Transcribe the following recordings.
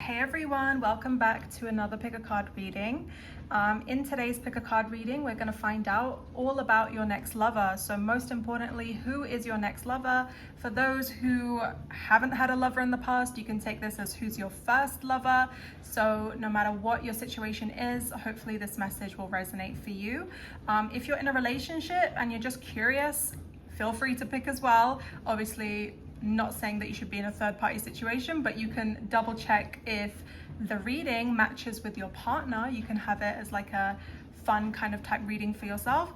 Hey everyone, welcome back to another pick a card reading. In today's pick a card reading, we're going to find out all about your next lover. So most importantly, who is your next lover? For those who haven't had a lover in the past, you can take this as who's your first lover. So no matter what your situation is, hopefully this message will resonate for you. If you're in a relationship and you're just curious, feel free to pick as well. Obviously, not saying that you should be in a third-party situation, but you can double check if the reading matches with your partner. You can have it as like a fun kind of type reading for yourself.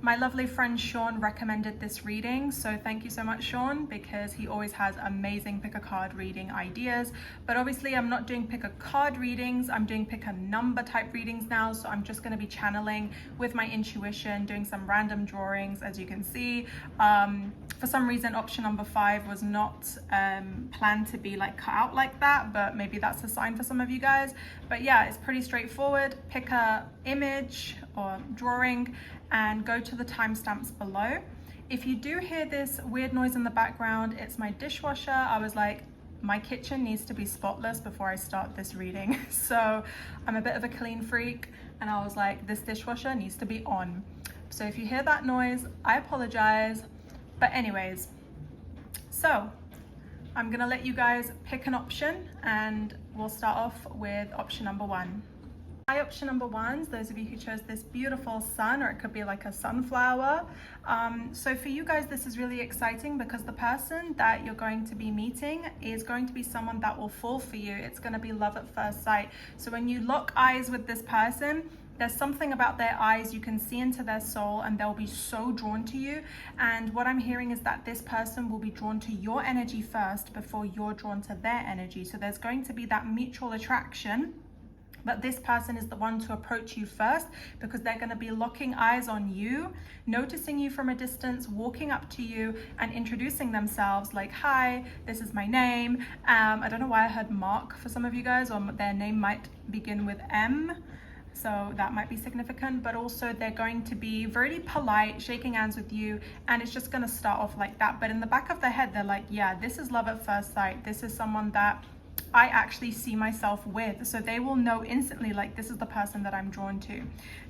My lovely friend Sean recommended this reading, so thank you so much, Sean, because he always has amazing pick a card reading ideas. But obviously I'm not doing pick a card readings, I'm doing pick a number type readings now. So I'm just going to be channeling with my intuition, doing some random drawings. As you can see, for some reason option number 5 was not planned to be like cut out like that, but maybe that's a sign for some of you guys. But yeah, it's pretty straightforward. Pick a image or drawing and go to the timestamps below. If you do hear this weird noise in the background, it's my dishwasher. I was like, my kitchen needs to be spotless before I start this reading. So I'm a bit of a clean freak and I was like, this dishwasher needs to be on. So if you hear that noise, I apologize. But anyways, so I'm gonna let you guys pick an option and we'll start off with option number 1. My option number 1, those of you who chose this beautiful sun, or it could be like a sunflower. So for you guys, this is really exciting because the person that you're going to be meeting is going to be someone that will fall for you. It's gonna be love at first sight. So when you lock eyes with this person, there's something about their eyes, you can see into their soul and they'll be so drawn to you. And what I'm hearing is that this person will be drawn to your energy first before you're drawn to their energy. So there's going to be that mutual attraction, but this person is the one to approach you first because they're going to be locking eyes on you, noticing you from a distance, walking up to you and introducing themselves like, hi, this is my name. I don't know why I heard Mark for some of you guys, or their name might begin with M. So that might be significant, but also they're going to be very polite, shaking hands with you, and it's just going to start off like that. But in the back of their head, they're like, yeah, this is love at first sight. This is someone that I actually see myself with. So they will know instantly, like, this is the person that I'm drawn to.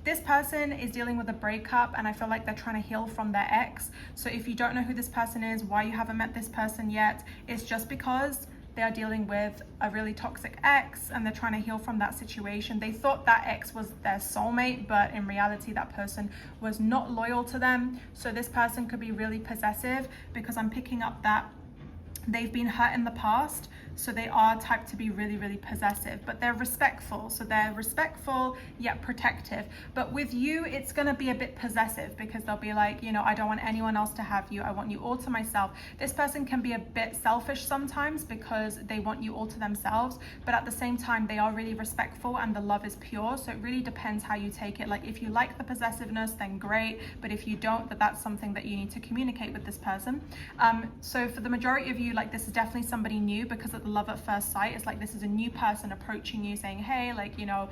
This person is dealing with a breakup and I feel like they're trying to heal from their ex. So if you don't know who this person is, why you haven't met this person yet, it's just because they are dealing with a really toxic ex and they're trying to heal from that situation. They thought that ex was their soulmate, but in reality that person was not loyal to them. So this person could be really possessive because I'm picking up that they've been hurt in the past, so they are typed to be really, really possessive, but they're respectful. So they're respectful yet protective. But with you, it's going to be a bit possessive because they'll be like, you know, I don't want anyone else to have you. I want you all to myself. This person can be a bit selfish sometimes because they want you all to themselves, but at the same time, they are really respectful and the love is pure. So it really depends how you take it. Like if you like the possessiveness, then great. But if you don't, that's something that you need to communicate with this person. So for the majority of you, like this is definitely somebody new because of the love at first sight. It's like this is a new person approaching you saying, hey, like, you know,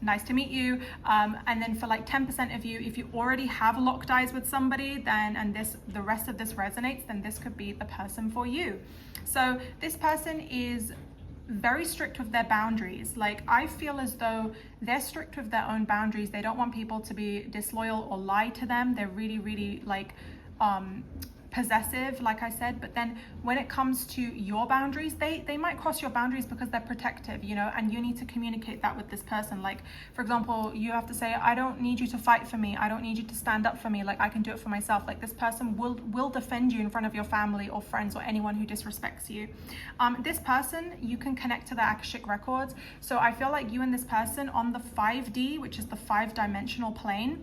nice to meet you. And then for like 10% of you, if you already have locked eyes with somebody, then the rest of this resonates, then this could be the person for you. So this person is very strict with their boundaries. Like I feel as though they're strict with their own boundaries. They don't want people to be disloyal or lie to them. They're really, really like possessive, like I said. But then when it comes to your boundaries, they might cross your boundaries because they're protective, you know, and you need to communicate that with this person. Like for example, you have to say, I don't need you to fight for me, I don't need you to stand up for me, like I can do it for myself. Like this person will defend you in front of your family or friends or anyone who disrespects you. This person, you can connect to the Akashic records. So I feel like you and this person on the 5D, which is the 5-dimensional plane,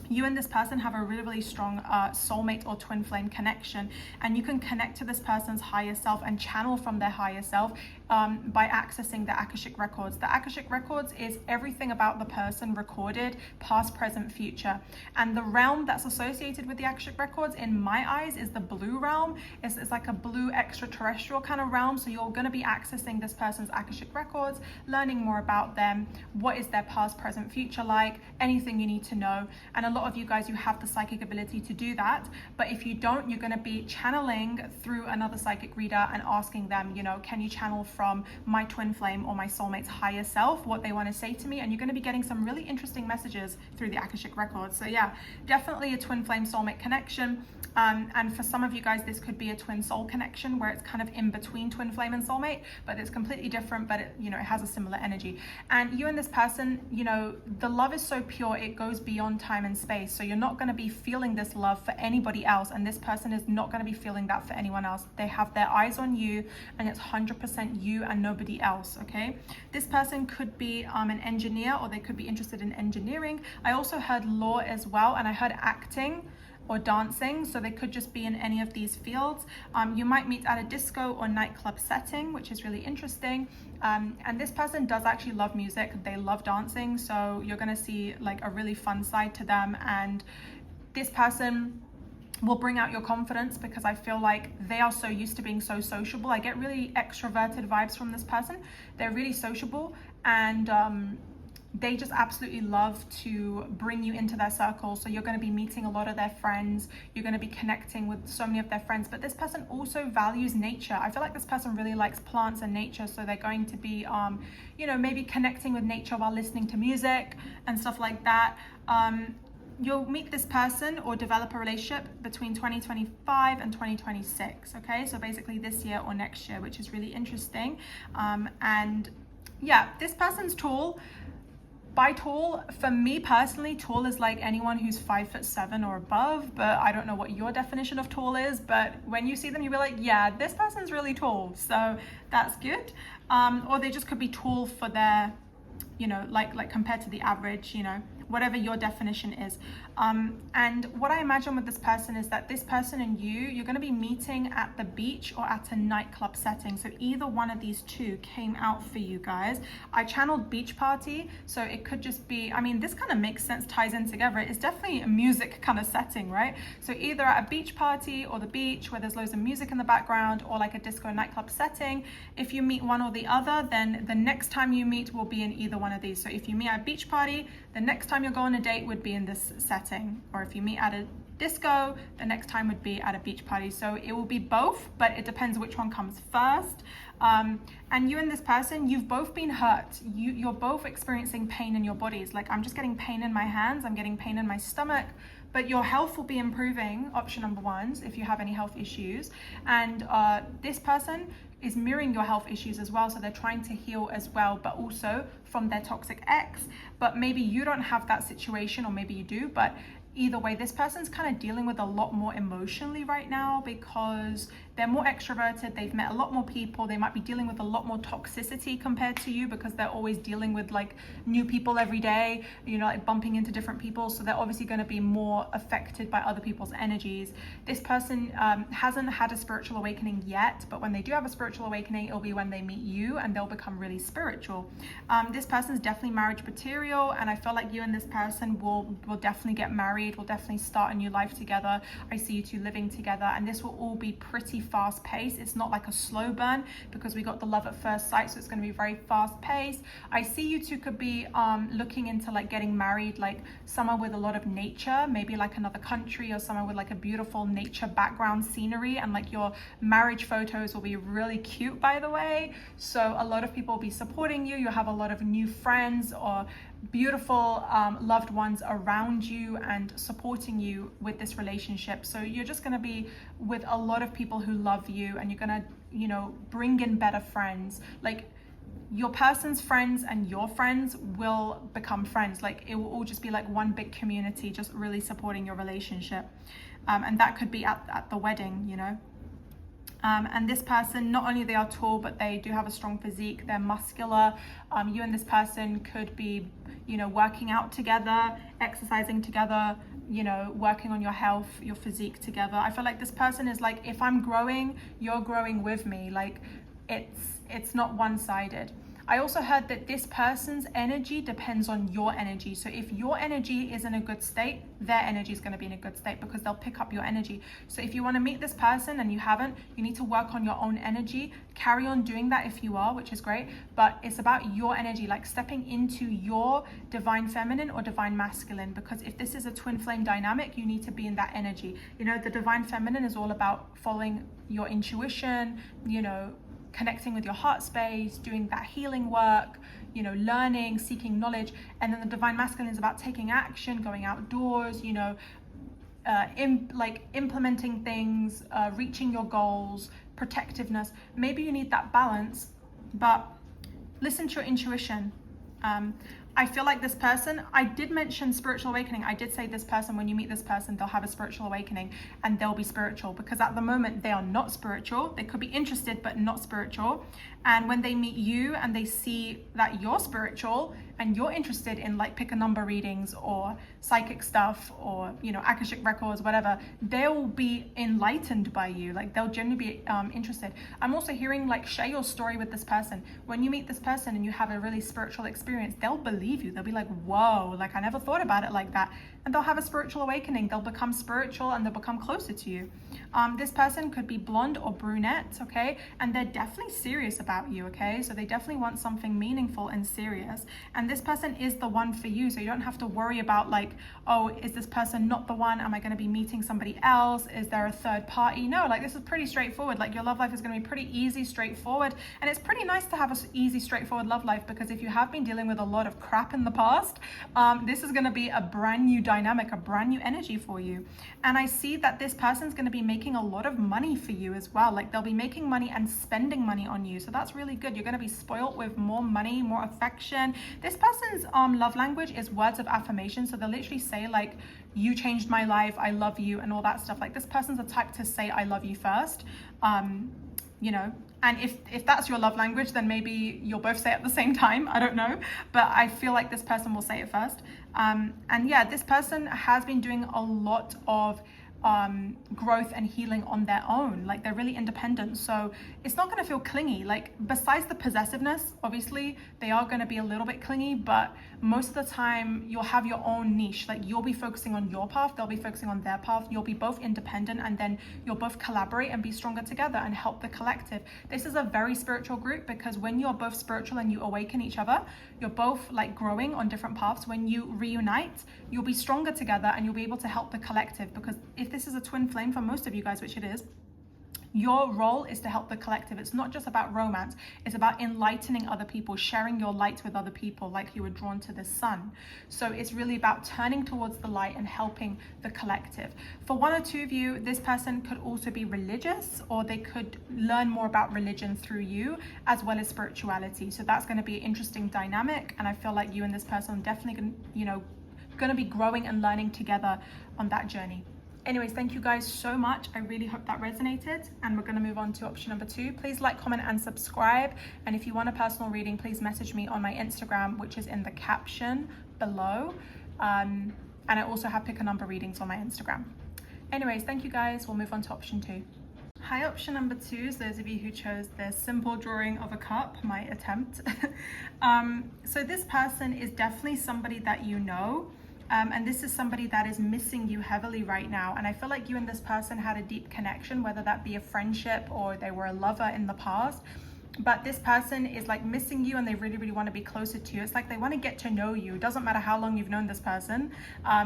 you and this person have a really, really strong soulmate or twin flame connection, and you can connect to this person's higher self and channel from their higher self by accessing the Akashic records. The Akashic records is everything about the person recorded, past, present, future. And the realm that's associated with the Akashic records in my eyes is the blue realm. It's like a blue extraterrestrial kind of realm. So you're going to be accessing this person's Akashic records, learning more about them, what is their past, present, future like, anything you need to know. And a lot of you guys, you have the psychic ability to do that, but if you don't, you're going to be channeling through another psychic reader and asking them, you know, can you channel from my twin flame or my soulmate's higher self, what they want to say to me. And you're going to be getting some really interesting messages through the Akashic records. So yeah, definitely a twin flame soulmate connection. And for some of you guys, this could be a twin soul connection where it's kind of in between twin flame and soulmate, but it's completely different, but it, you know, it has a similar energy. And you and this person, you know, the love is so pure, it goes beyond time and space. So you're not going to be feeling this love for anybody else, and this person is not going to be feeling that for anyone else. They have their eyes on you, and it's 100% you and nobody else. Okay, this person could be an engineer, or they could be interested in engineering. I also heard law as well, and I heard acting or dancing, so they could just be in any of these fields. You might meet at a disco or nightclub setting, which is really interesting. And this person does actually love music, they love dancing, so you're gonna see like a really fun side to them. And this person will bring out your confidence, because I feel like they are so used to being so sociable. I get really extroverted vibes from this person. They're really sociable, and they just absolutely love to bring you into their circle. So you're going to be meeting a lot of their friends. You're going to be connecting with so many of their friends. But this person also values nature. I feel like this person really likes plants and nature. So they're going to be, you know, maybe connecting with nature while listening to music and stuff like that. You'll meet this person or develop a relationship between 2025 and 2026. Okay, so basically this year or next year, which is really interesting. And yeah, this person's tall. By tall, for me personally, tall is like anyone who's 5'7" or above, but I don't know what your definition of tall is, but when you see them, you'll be like, yeah, this person's really tall, so that's good. Or they just could be tall for their, you know, like compared to the average, you know, whatever your definition is. And what I imagine with this person is that this person and you're going to be meeting at the beach or at a nightclub setting. So either one of these two came out for you guys. I channeled beach party, so it could just be, I mean, this kind of makes sense, ties in together. It's definitely a music kind of setting, right? So either at a beach party or the beach where there's loads of music in the background, or like a disco nightclub setting. If you meet one or the other, then the next time you meet will be in either one of these. So if you meet at a beach party, the next time you'll go on a date would be in this setting. Or if you meet at a disco, the next time would be at a beach party. So it will be both, but it depends which one comes first. And you and this person, you've both been hurt. You're both experiencing pain in your bodies. Like, I'm just getting pain in my hands, I'm getting pain in my stomach, but your health will be improving, option number one, if you have any health issues. And this person is mirroring your health issues as well, so they're trying to heal as well, but also from their toxic ex. But maybe you don't have that situation, or maybe you do, but either way, this person's kind of dealing with a lot more emotionally right now, because they're more extroverted, they've met a lot more people, they might be dealing with a lot more toxicity compared to you, because they're always dealing with like new people every day, you know, like bumping into different people. So they're obviously going to be more affected by other people's energies. This person hasn't had a spiritual awakening yet, but when they do have a spiritual awakening, it'll be when they meet you, and they'll become really spiritual. This person's definitely marriage material, and I feel like you and this person will definitely get married, will definitely start a new life together. I see you two living together, and this will all be pretty fast paced. It's not like a slow burn, because we got the love at first sight, so it's going to be very fast paced. I see you two could be looking into like getting married, like somewhere with a lot of nature, maybe like another country, or somewhere with like a beautiful nature background scenery, and like your marriage photos will be really cute, by the way. So a lot of people will be supporting you. You'll have a lot of new friends or beautiful loved ones around you and supporting you with this relationship. So you're just going to be with a lot of people who love you, and you're going to, you know, bring in better friends. Like, your person's friends and your friends will become friends. Like, it will all just be like one big community, just really supporting your relationship. And that could be at the wedding, you know. And this person, not only they are tall, but they do have a strong physique, they're muscular. You and this person could be, you know, working out together, exercising together, you know, working on your health, your physique together. I feel like this person is like, if I'm growing, you're growing with me. Like, it's not one-sided. I also heard that this person's energy depends on your energy. So if your energy is in a good state, their energy is going to be in a good state, because they'll pick up your energy. So if you want to meet this person and you haven't, you need to work on your own energy. Carry on doing that if you are, which is great. But it's about your energy, like stepping into your divine feminine or divine masculine. Because if this is a twin flame dynamic, you need to be in that energy. You know, the divine feminine is all about following your intuition, you know, connecting with your heart space, doing that healing work, you know, learning, seeking knowledge. And then the divine masculine is about taking action, going outdoors, you know, implementing things, reaching your goals, protectiveness. Maybe you need that balance, but listen to your intuition. I feel like this person, I did mention spiritual awakening. I did say this person, when you meet this person, they'll have a spiritual awakening and they'll be spiritual, because at the moment they are not spiritual. They could be interested, but not spiritual. And when they meet you and they see that you're spiritual and you're interested in like pick a number readings or psychic stuff or, you know, Akashic records, whatever, they'll be enlightened by you. Like they'll genuinely be interested. I'm also hearing like share your story with this person. When you meet this person and you have a really spiritual experience, they'll believe you. They'll be like, whoa, like I never thought about it like that. And they'll have a spiritual awakening. They'll become spiritual and they'll become closer to you. This person could be blonde or brunette, okay? And they're definitely serious about you, okay? So they definitely want something meaningful and serious. And this person is the one for you. So you don't have to worry about like, oh, is this person not the one? Am I going to be meeting somebody else? Is there a third party? No, like this is pretty straightforward. Like your love life is going to be pretty easy, straightforward. And it's pretty nice to have an easy, straightforward love life, because if you have been dealing with a lot of crap in the past, this is going to be a brand new dynamic, a brand new energy for you. And I see that this person's going to be making a lot of money for you as well. Like they'll be making money and spending money on you. So that's really good. You're going to be spoiled with more money, more affection. This person's love language is words of affirmation. So they'll literally say like, you changed my life, I love you, and all that stuff. Like this person's the type to say I love you first. You know, and if that's your love language, then maybe you'll both say it at the same time. I don't know, but I feel like this person will say it first. And yeah, this person has been doing a lot of growth and healing on their own. Like they're really independent, so it's not going to feel clingy. Like besides the possessiveness, obviously they are going to be a little bit clingy, but most of the time you'll have your own niche. Like you'll be focusing on your path, they'll be focusing on their path. You'll be both independent, and then you'll both collaborate and be stronger together and help the collective. This is a very spiritual group, because when you're both spiritual and you awaken each other, you're both like growing on different paths. When you reunite, you'll be stronger together and you'll be able to help the collective, because if this is a twin flame for most of you guys, which it is, your role is to help the collective. It's not just about romance. It's about enlightening other people, sharing your light with other people like you were drawn to the sun. So it's really about turning towards the light and helping the collective. For one or two of you, this person could also be religious, or they could learn more about religion through you, as well as spirituality. So that's going to be an interesting dynamic. And I feel like you and this person are definitely going to be growing and learning together on that journey. Anyways, thank you guys so much. I really hope that resonated, and we're going to move on to option number 2. Please like, comment, and subscribe. And if you want a personal reading, please message me on my Instagram, which is in the caption below. And I also have pick a number readings on my Instagram. Anyways, thank you guys. We'll move on to option 2. Hi, option number 2 is those of you who chose the simple drawing of a cup, my attempt. So this person is definitely somebody that you know. And this is somebody that is missing you heavily right now. And I feel like you and this person had a deep connection, whether that be a friendship or they were a lover in the past. But this person is like missing you, and they really, really want to be closer to you. It's like they want to get to know you. It doesn't matter how long you've known this person.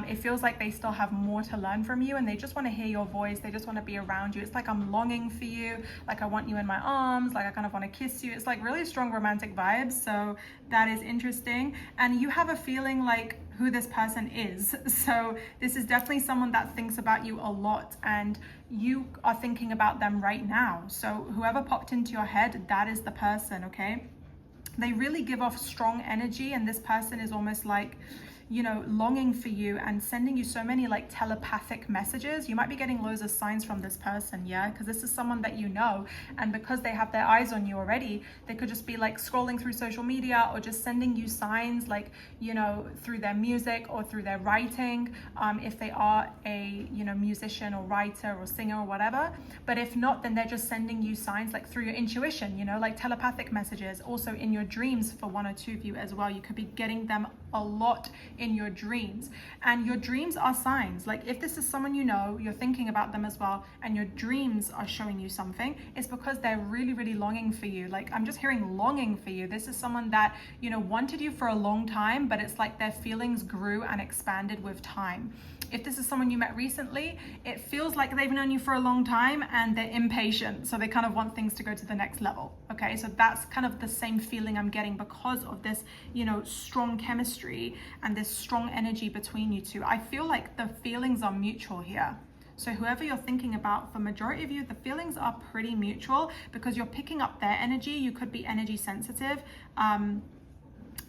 It feels like they still have more to learn from you, and they just want to hear your voice. They just want to be around you. It's like I'm longing for you. Like I want you in my arms. Like I kind of want to kiss you. It's like really strong romantic vibes. So that is interesting. And you have a feeling like who this person is. So this is definitely someone that thinks about you a lot, and you are thinking about them right now. So whoever popped into your head, that is the person, okay? They really give off strong energy, and this person is almost like, longing for you and sending you so many like telepathic messages. You might be getting loads of signs from this person, yeah? Because this is someone that you know, and because they have their eyes on you already, they could just be like scrolling through social media or just sending you signs, like, through their music or through their writing, if they are a, musician or writer or singer or whatever. But if not, then they're just sending you signs like through your intuition, like telepathic messages. Also in your dreams for one or two of you as well. You could be getting them a lot in your dreams. And your dreams are signs. Like if this is someone you know, you're thinking about them as well, and your dreams are showing you something, it's because they're really, really longing for you. Like I'm just hearing longing for you. This is someone that, you know, wanted you for a long time, but it's like their feelings grew and expanded with time. If this is someone you met recently, it feels like they've known you for a long time and they're impatient. So they kind of want things to go to the next level. Okay, so that's kind of the same feeling I'm getting because of this, you know, strong chemistry and this strong energy between you two. I feel like the feelings are mutual here. So whoever you're thinking about, for majority of you, the feelings are pretty mutual because you're picking up their energy. You could be energy sensitive.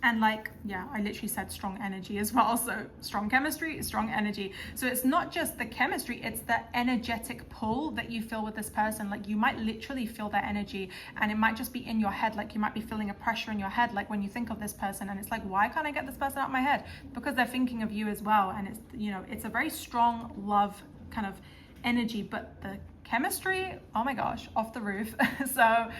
And like, yeah, I literally said strong energy as well. So strong chemistry, strong energy. So it's not just the chemistry, it's the energetic pull that you feel with this person. Like you might literally feel their energy, and it might just be in your head. Like you might be feeling a pressure in your head, like when you think of this person and it's like, why can't I get this person out of my head? Because they're thinking of you as well. And it's, you know, it's a very strong love kind of energy, but the chemistry, oh my gosh, off the roof. So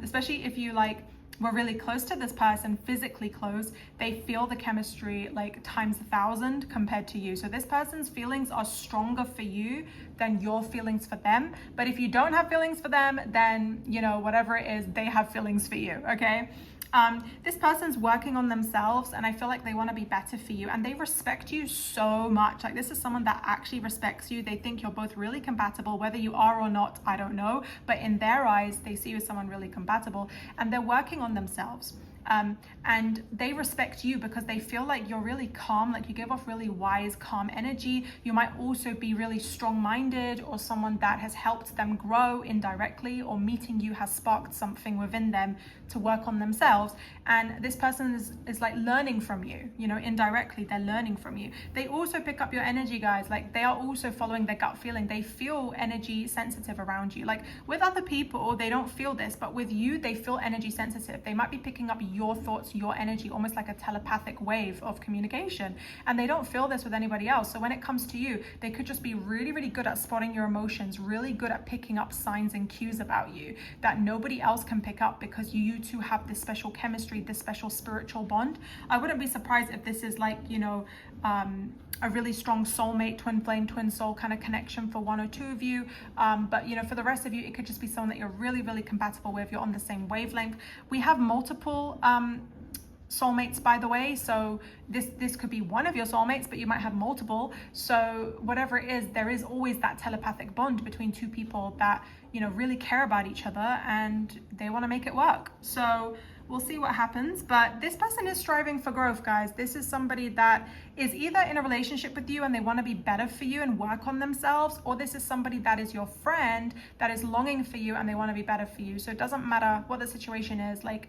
especially if you like, we're really close to this person, physically close, they feel the chemistry like times 1,000 compared to you. So this person's feelings are stronger for you than your feelings for them. But if you don't have feelings for them, then, you know, whatever it is, they have feelings for you, okay? This person's working on themselves, and I feel like they want to be better for you, and they respect you so much. Like this is someone that actually respects you. They think you're both really compatible, whether you are or not, I don't know, but in their eyes they see you as someone really compatible, and they're working on themselves. And they respect you because they feel like you're really calm, like you give off really wise, calm energy. You might also be really strong-minded, or someone that has helped them grow indirectly, or meeting you has sparked something within them to work on themselves. And this person is like learning from you, you know, indirectly, they're learning from you. They also pick up your energy, guys. Like they are also following their gut feeling. They feel energy sensitive around you. Like with other people, they don't feel this, but with you, they feel energy sensitive. They might be picking up your thoughts, your energy, almost like a telepathic wave of communication, and they don't feel this with anybody else. So when it comes to you, they could just be really, really good at spotting your emotions, really good at picking up signs and cues about you that nobody else can pick up, because you two have this special chemistry, this special spiritual bond. I wouldn't be surprised if this is like, you know, a really strong soulmate, twin flame, twin soul kind of connection for one or two of you. But you know, for the rest of you, it could just be someone that you're really, really compatible with. You're on the same wavelength. We have multiple soulmates, by the way. So this could be one of your soulmates, but you might have multiple. So whatever it is, there is always that telepathic bond between two people that, you know, really care about each other and they want to make it work. So we'll see what happens. But this person is striving for growth, guys. This is somebody that is either in a relationship with you and they want to be better for you and work on themselves, or this is somebody that is your friend that is longing for you and they want to be better for you. So it doesn't matter what the situation is. Like,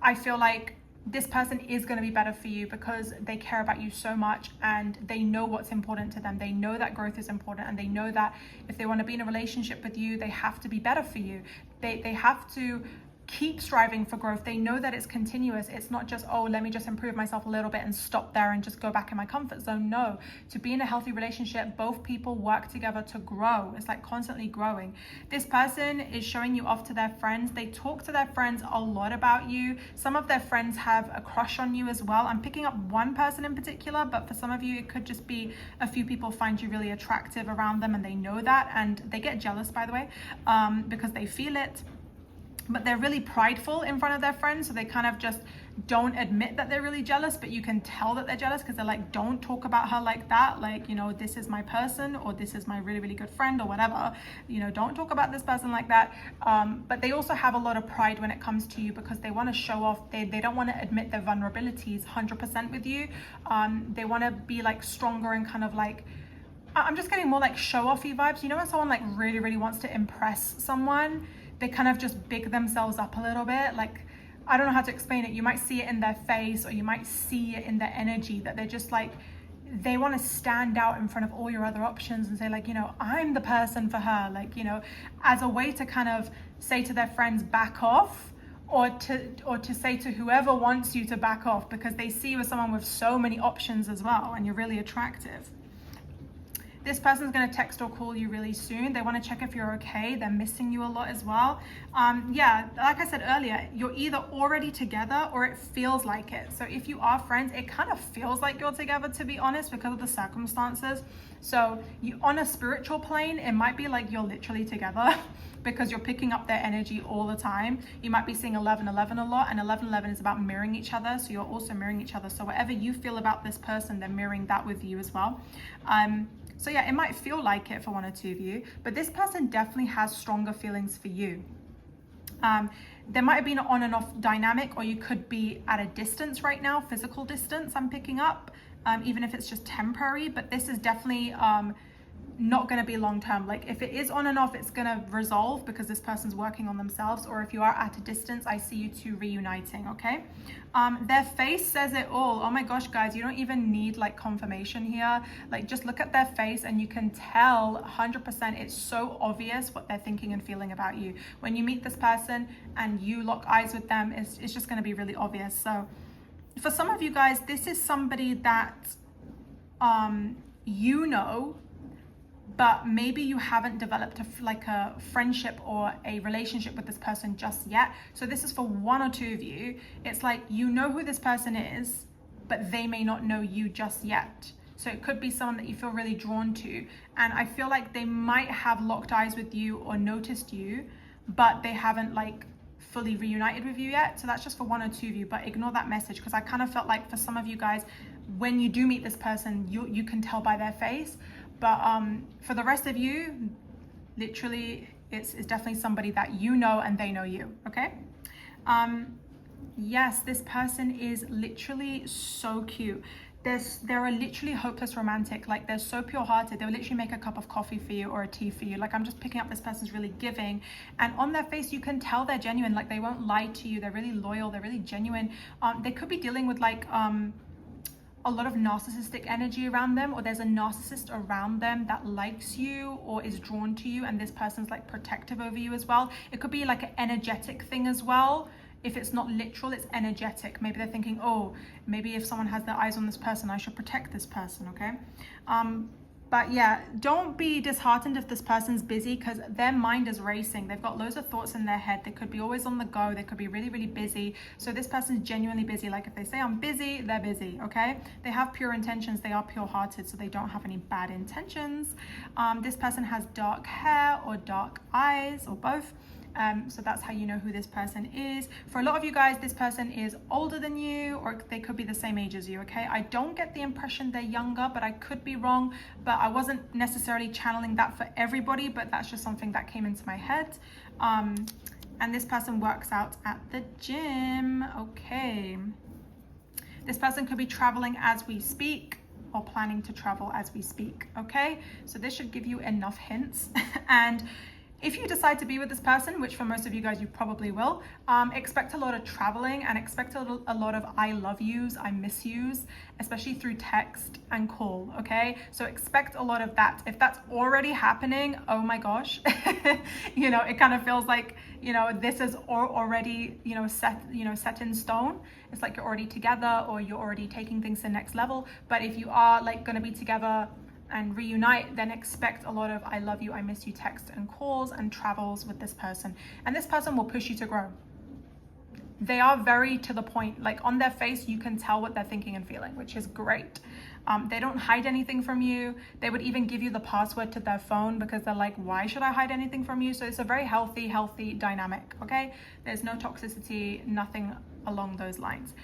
I feel like this person is going to be better for you because they care about you so much and they know what's important to them. They know that growth is important, and they know that if they want to be in a relationship with you, they have to be better for you. They have to keep striving for growth. They know that it's continuous. It's not just, oh, let me just improve myself a little bit and stop there and just go back in my comfort zone. No, to be in a healthy relationship, both people work together to grow. It's like constantly growing. This person is showing you off to their friends. They talk to their friends a lot about you. Some of their friends have a crush on you as well. I'm picking up one person in particular, but for some of you, it could just be a few people find you really attractive around them and they know that, and they get jealous, by the way, because they feel it. But they're really prideful in front of their friends, so they kind of just don't admit that they're really jealous, but you can tell that they're jealous because they're like, don't talk about her like that, like, you know, this is my person, or this is my really, really good friend, or whatever, you know, don't talk about this person like that. But they also have a lot of pride when it comes to you because they want to show off. They don't want to admit their vulnerabilities 100% with you. They want to be like stronger and kind of like, I'm just getting more like show-offy vibes. You know, when someone like really, really wants to impress someone, they kind of just big themselves up a little bit. Like, I don't know how to explain it. You might see it in their face, or you might see it in their energy, that they're just like, they want to stand out in front of all your other options and say like, you know, I'm the person for her, like, you know, as a way to kind of say to their friends, back off, or to say to whoever wants you to back off, because they see you as someone with so many options as well, and you're really attractive. This person's going to text or call you really soon. They want to check if you're okay. They're missing you a lot as well. Yeah, like I said earlier, you're either already together or it feels like it. So if you are friends, it kind of feels like you're together, to be honest, because of the circumstances. So you, on a spiritual plane, it might be like you're literally together because you're picking up their energy all the time. You might be seeing 11-11 a lot, and 11-11 is about mirroring each other. So you're also mirroring each other. So whatever you feel about this person, they're mirroring that with you as well. So yeah, it might feel like it for one or two of you, but this person definitely has stronger feelings for you. There might have been an on and off dynamic, or you could be at a distance right now, physical distance I'm picking up, even if it's just temporary, but this is definitely not going to be long term. Like if it is on and off, it's going to resolve because this person's working on themselves, or if you are at a distance, I see you two reuniting. Okay. Their face says it all. Oh my gosh, guys, you don't even need like confirmation here. Like just look at their face and you can tell 100%. It's so obvious what they're thinking and feeling about you. When you meet this person and you lock eyes with them, it's just going to be really obvious. So for some of you guys, this is somebody that you know, but maybe you haven't developed a friendship or a relationship with this person just yet. So this is for one or two of you. It's like, you know who this person is, but they may not know you just yet. So it could be someone that you feel really drawn to. And I feel like they might have locked eyes with you or noticed you, but they haven't like fully reunited with you yet. So that's just for one or two of you, but ignore that message, because I kind of felt like for some of you guys, when you do meet this person, you can tell by their face. But for the rest of you, literally, it's definitely somebody that you know and they know you, okay? Yes, this person is literally so cute. They're a literally hopeless romantic. Like they're so pure-hearted. They'll literally make a cup of coffee for you or a tea for you. Like I'm just picking up this person's really giving. And on their face, you can tell they're genuine. Like they won't lie to you. They're really loyal. They're really genuine. They could be dealing with like a lot of narcissistic energy around them, or there's a narcissist around them that likes you or is drawn to you, and this person's like protective over you as well. It could be like an energetic thing as well. If it's not literal, it's energetic. Maybe they're thinking, oh, maybe if someone has their eyes on this person, I should protect this person, okay? But yeah, don't be disheartened if this person's busy, because their mind is racing. They've got loads of thoughts in their head. They could be always on the go. They could be really, really busy. So this person's genuinely busy. Like if they say I'm busy, they're busy, okay? They have pure intentions. They are pure-hearted, so they don't have any bad intentions. This person has dark hair or dark eyes or both. So that's how you know who this person is. For a lot of you guys, this person is older than you, or they could be the same age as you, okay? I don't get the impression they're younger, but I could be wrong. But I wasn't necessarily channeling that for everybody, but that's just something that came into my head. And this person works out at the gym, okay? This person could be traveling as we speak, or planning to travel as we speak, okay? So this should give you enough hints. And if you decide to be with this person, which for most of you guys you probably will, expect a lot of traveling and expect a lot of I love yous, I miss yous, especially through text and call, okay? So expect a lot of that. If that's already happening, oh my gosh, you know, it kind of feels like, you know, this is already, set in stone. It's like you're already together, or you're already taking things to the next level. But if you are like going to be together and reunite, then expect a lot of I love you, I miss you texts and calls and travels with this person. And this person will push you to grow. They are very to the point. Like on their face, you can tell what they're thinking and feeling, which is great. They don't hide anything from you. They would even give you the password to their phone because they're like, why should I hide anything from you? So it's a very healthy dynamic, okay? There's no toxicity, nothing along those lines.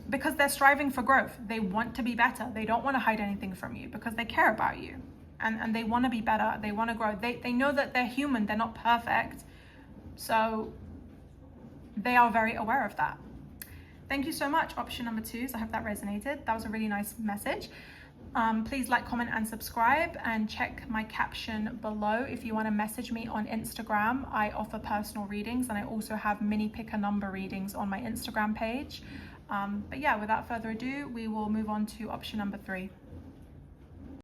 Because they're striving for growth. They want to be better. They don't want to hide anything from you because they care about you, and they want to be better. They want to grow. They know that they're human. They're not perfect. So they are very aware of that. Thank you so much, option number 2. So I hope that resonated. That was a really nice message. Please like, comment, and subscribe, and check my caption below if you want to message me on Instagram. I offer personal readings, and I also have mini pick a number readings on my Instagram page. But yeah, without further ado, we will move on to option number 3.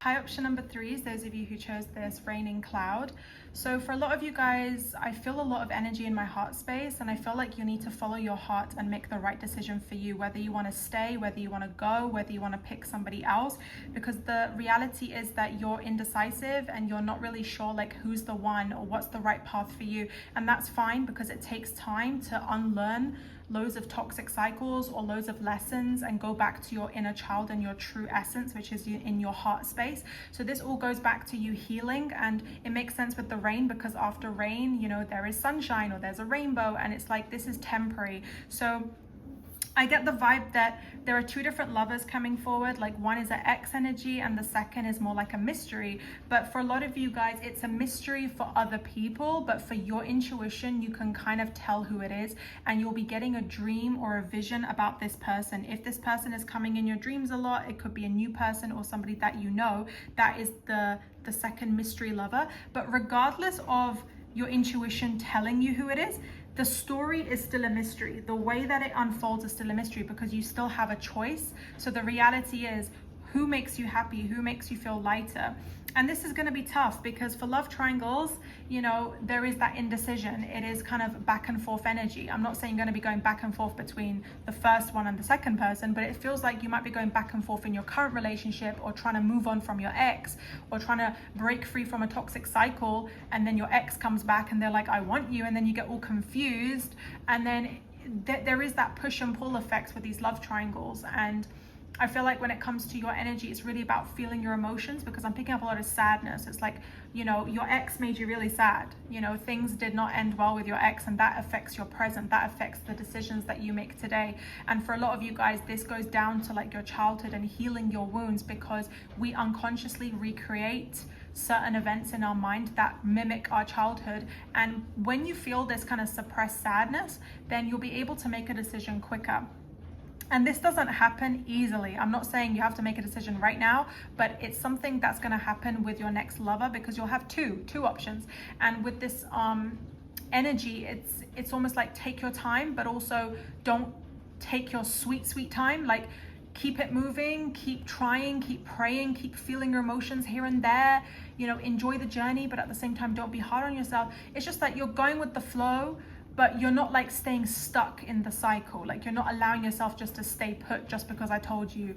Hi, option number 3 is those of you who chose this raining cloud. So for a lot of you guys, I feel a lot of energy in my heart space, and I feel like you need to follow your heart and make the right decision for you, whether you want to stay, whether you want to go, whether you want to pick somebody else, because the reality is that you're indecisive and you're not really sure like who's the one or what's the right path for you. And that's fine, because it takes time to unlearn loads of toxic cycles or loads of lessons and go back to your inner child and your true essence, which is in your heart space. So this all goes back to you healing, and it makes sense with the rain, because after rain, you know, there is sunshine or there's a rainbow, and it's like this is temporary. So I get the vibe that there are 2 different lovers coming forward. Like one is an X energy and the second is more like a mystery. But for a lot of you guys, it's a mystery for other people, but for your intuition, you can kind of tell who it is, and you'll be getting a dream or a vision about this person. If this person is coming in your dreams a lot, it could be a new person or somebody that you know. That is the second mystery lover. But regardless of your intuition telling you who it is, the story is still a mystery. The way that it unfolds is still a mystery, because you still have a choice. So the reality is, who makes you happy? Who makes you feel lighter? And this is going to be tough, because for love triangles, you know, there is that indecision. It is kind of back and forth energy. I'm not saying you're going to be going back and forth between the first one and the second person, but it feels like you might be going back and forth in your current relationship, or trying to move on from your ex, or trying to break free from a toxic cycle. And then your ex comes back and they're like, I want you. And then you get all confused. And then there is that push and pull effects with these love triangles. And I feel like when it comes to your energy, it's really about feeling your emotions, because I'm picking up a lot of sadness. It's like, you know, your ex made you really sad. You know, things did not end well with your ex, and that affects your present. That affects the decisions that you make today. And for a lot of you guys, this goes down to like your childhood and healing your wounds, because we unconsciously recreate certain events in our mind that mimic our childhood. And when you feel this kind of suppressed sadness, then you'll be able to make a decision quicker. And this doesn't happen easily. I'm not saying you have to make a decision right now, but it's something that's going to happen with your next lover, because you'll have two options. And with this energy, it's almost like take your time, but also don't take your sweet time. Like, keep it moving, keep trying, keep praying, keep feeling your emotions here and there. You know, enjoy the journey, but at the same time, don't be hard on yourself. It's just that you're going with the flow, but you're not like staying stuck in the cycle. Like, you're not allowing yourself just to stay put just because I told you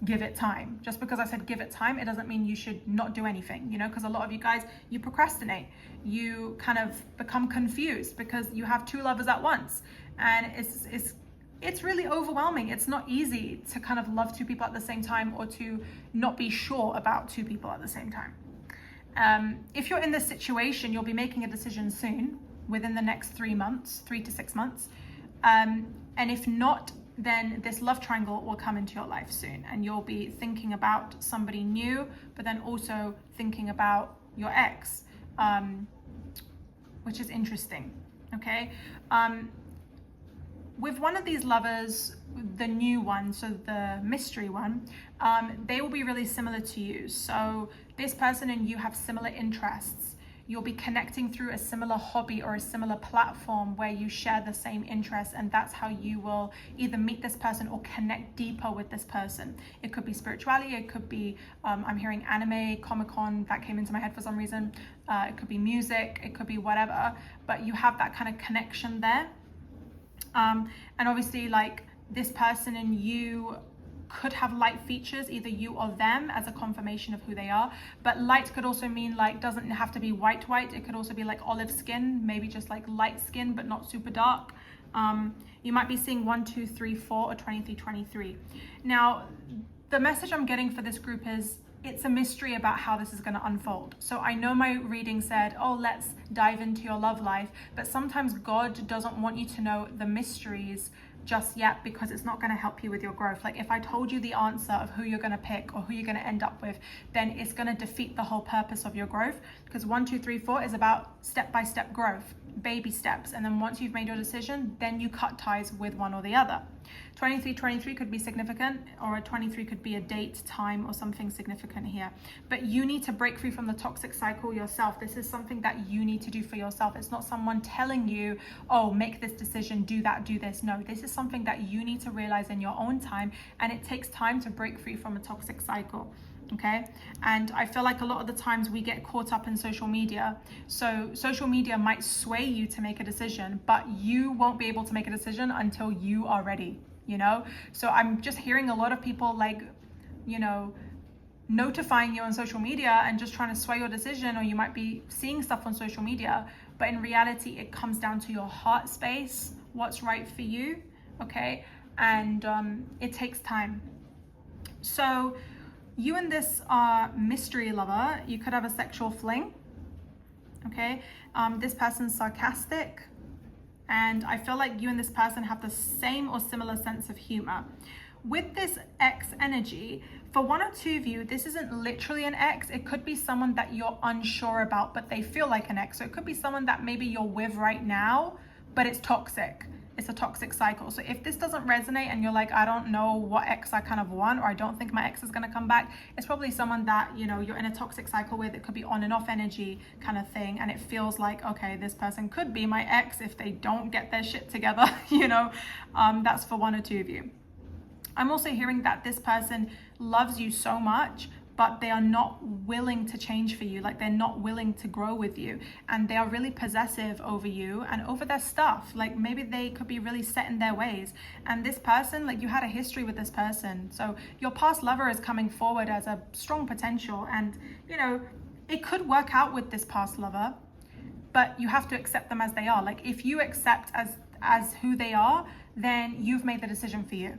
give it time. Just because I said give it time, it doesn't mean you should not do anything, you know, because a lot of you guys, you procrastinate. You kind of become confused because you have 2 lovers at once, and it's really overwhelming. It's not easy to kind of love 2 people at the same time, or to not be sure about 2 people at the same time. If you're in this situation, you'll be making a decision soon, within the next 3 to 6 months. And if not, then this love triangle will come into your life soon, and you'll be thinking about somebody new, but then also thinking about your ex, which is interesting, okay? With one of these lovers, the new one, so the mystery one, they will be really similar to you. So this person and you have similar interests. You'll be connecting through a similar hobby or a similar platform where you share the same interests, and that's how you will either meet this person or connect deeper with this person. It could be spirituality, it could be, I'm hearing anime, Comic-Con, that came into my head for some reason. It could be music, it could be whatever, but you have that kind of connection there. And obviously, like, this person and you could have light features, either you or them, as a confirmation of who they are. But light could also mean, like, doesn't have to be white. It could also be like olive skin, maybe just like light skin, but not super dark. You might be seeing 1, 2, 3, 4, or 23, 23. Now, the message I'm getting for this group is, it's a mystery about how this is going to unfold. So I know my reading said, oh, let's dive into your love life, but sometimes God doesn't want you to know the mysteries just yet, because it's not going to help you with your growth. Like, if I told you the answer of who you're going to pick or who you're going to end up with, then it's going to defeat the whole purpose of your growth, because 1, 2, 3, 4 is about step-by-step growth, baby steps. And then once you've made your decision, then you cut ties with one or the other. 23 could be significant, or a 23 could be a date, time, or something significant here. But you need to break free from the toxic cycle yourself. This is something that you need to do for yourself. It's not someone telling you, oh, make this decision, do that, do this. No, this is something that you need to realize in your own time, and it takes time to break free from a toxic cycle. Okay, and I feel like a lot of the times we get caught up in social media. So social media might sway you to make a decision, but you won't be able to make a decision until you are ready, you know? So I'm just hearing a lot of people like, you know, notifying you on social media and just trying to sway your decision, or you might be seeing stuff on social media, but in reality it comes down to your heart space, what's right for you, okay? And it takes time. So you and this mystery lover, you could have a sexual fling, okay? This person's sarcastic, and I feel like you and this person have the same or similar sense of humor. With this ex energy, for one or two of you, this isn't literally an ex. It could be someone that you're unsure about, but they feel like an ex. So it could be someone that maybe you're with right now, but it's toxic. It's a toxic cycle. So if this doesn't resonate and you're like, I don't know what ex I kind of want, or I don't think my ex is going to come back, it's probably someone that, you know, you're in a toxic cycle with. It could be on and off energy kind of thing. And it feels like, okay, this person could be my ex if they don't get their shit together, you know. That's for one or two of you. I'm also hearing that this person loves you so much, but they are not willing to change for you. Like, they're not willing to grow with you, and they are really possessive over you and over their stuff. Like, maybe they could be really set in their ways. And this person, like, you had a history with this person. So your past lover is coming forward as a strong potential, and, you know, it could work out with this past lover, but you have to accept them as they are. Like, if you accept as who they are, then you've made the decision for you.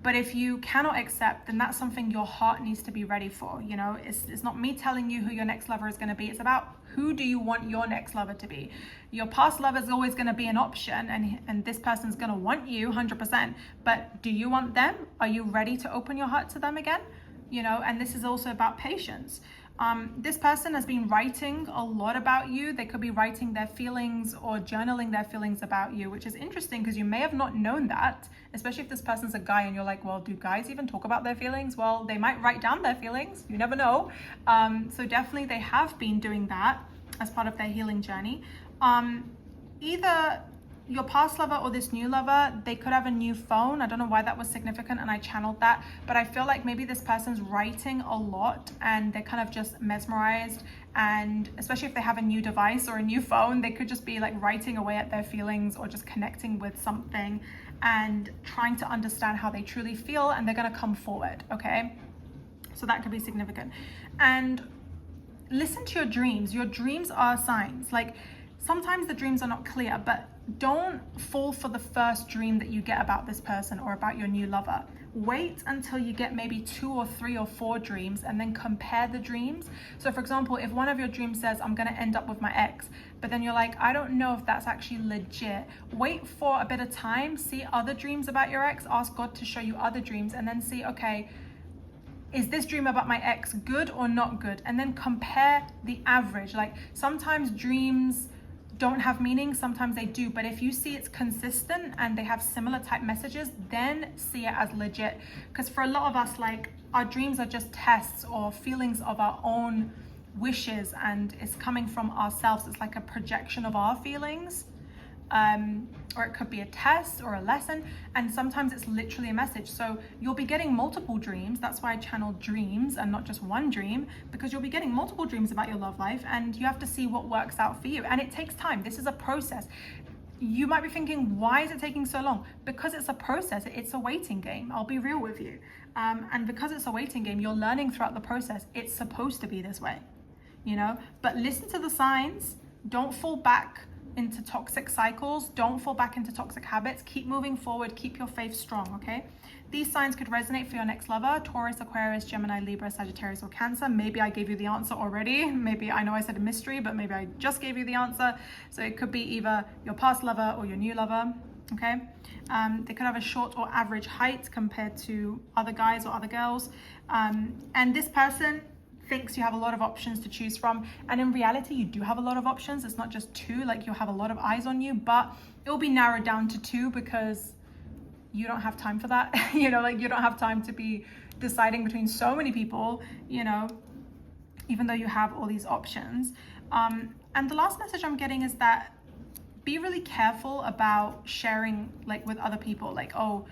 But if you cannot accept, then that's something your heart needs to be ready for. You know, it's not me telling you who your next lover is going to be. It's about who do you want your next lover to be. Your past lover is always going to be an option, and this person's going to want you 100%. But do you want them? Are you ready to open your heart to them again? You know, and this is also about patience. This person has been writing a lot about you. They could be writing their feelings or journaling their feelings about you, which is interesting because you may have not known that, especially if this person's a guy and you're like, well, do guys even talk about their feelings? Well, they might write down their feelings. You never know. So definitely they have been doing that as part of their healing journey. Either your past lover or this new lover, they could have a new phone. I don't know why that was significant and I channeled that, but I feel like maybe this person's writing a lot and they're kind of just mesmerized, and especially if they have a new device or a new phone, they could just be like writing away at their feelings or just connecting with something and trying to understand how they truly feel, and they're going to come forward, okay? So that could be significant. And listen to your dreams. Your dreams are signs. Like, sometimes the dreams are not clear, but don't fall for the first dream that you get about this person or about your new lover. Wait until you get maybe 2 or 3 or 4 dreams and then compare the dreams. So for example, if one of your dreams says, I'm going to end up with my ex, but then you're like, I don't know if that's actually legit. Wait for a bit of time, see other dreams about your ex, ask God to show you other dreams, and then see, okay, is this dream about my ex good or not good? And then compare the average. Like, sometimes dreams don't have meaning, sometimes they do, but if you see it's consistent and they have similar type messages, then see it as legit. Because for a lot of us, like, our dreams are just tests or feelings of our own wishes, and it's coming from ourselves. It's like a projection of our feelings, or it could be a test or a lesson, and sometimes it's literally a message. So you'll be getting multiple dreams. That's why I channeled dreams and not just one dream, because you'll be getting multiple dreams about your love life, and you have to see what works out for you. And it takes time. This is a process. You might be thinking, why is it taking so long? Because it's a process. It's a waiting game. I'll be real with you. And because it's a waiting game, you're learning throughout the process. It's supposed to be this way, you know? But listen to the signs. Don't fall back into toxic cycles. Don't fall back into toxic habits. Keep moving forward. Keep your faith strong, okay? These signs could resonate for your next lover: Taurus, Aquarius, Gemini, Libra, Sagittarius, or Cancer. Maybe I gave you the answer already. Maybe, I know I said a mystery, but maybe I just gave you the answer. So it could be either your past lover or your new lover, okay? They could have a short or average height compared to other guys or other girls. And this person thinks you have a lot of options to choose from, and in reality you do have a lot of options. It's not just 2, like you'll have a lot of eyes on you, but it will be narrowed down to 2 because you don't have time for that. You know, like, you don't have time to be deciding between so many people, you know, even though you have all these options. And the last message I'm getting is that be really careful about sharing, like, with other people, like, oh,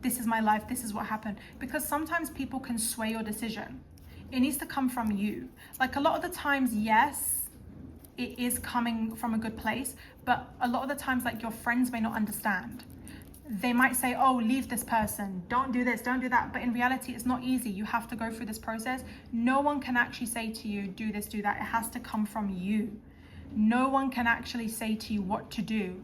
this is my life, this is what happened, because sometimes people can sway your decision. it needs to come from you. Like a lot of the times, yes, it is coming from a good place, but a lot of the times, like your friends may not understand. They might say, oh, leave this person, don't do this, don't do that. But in reality, it's not easy. You have to go through this process. No one can actually say to you, do this, do that. It has to come from you. No one can actually say to you what to do.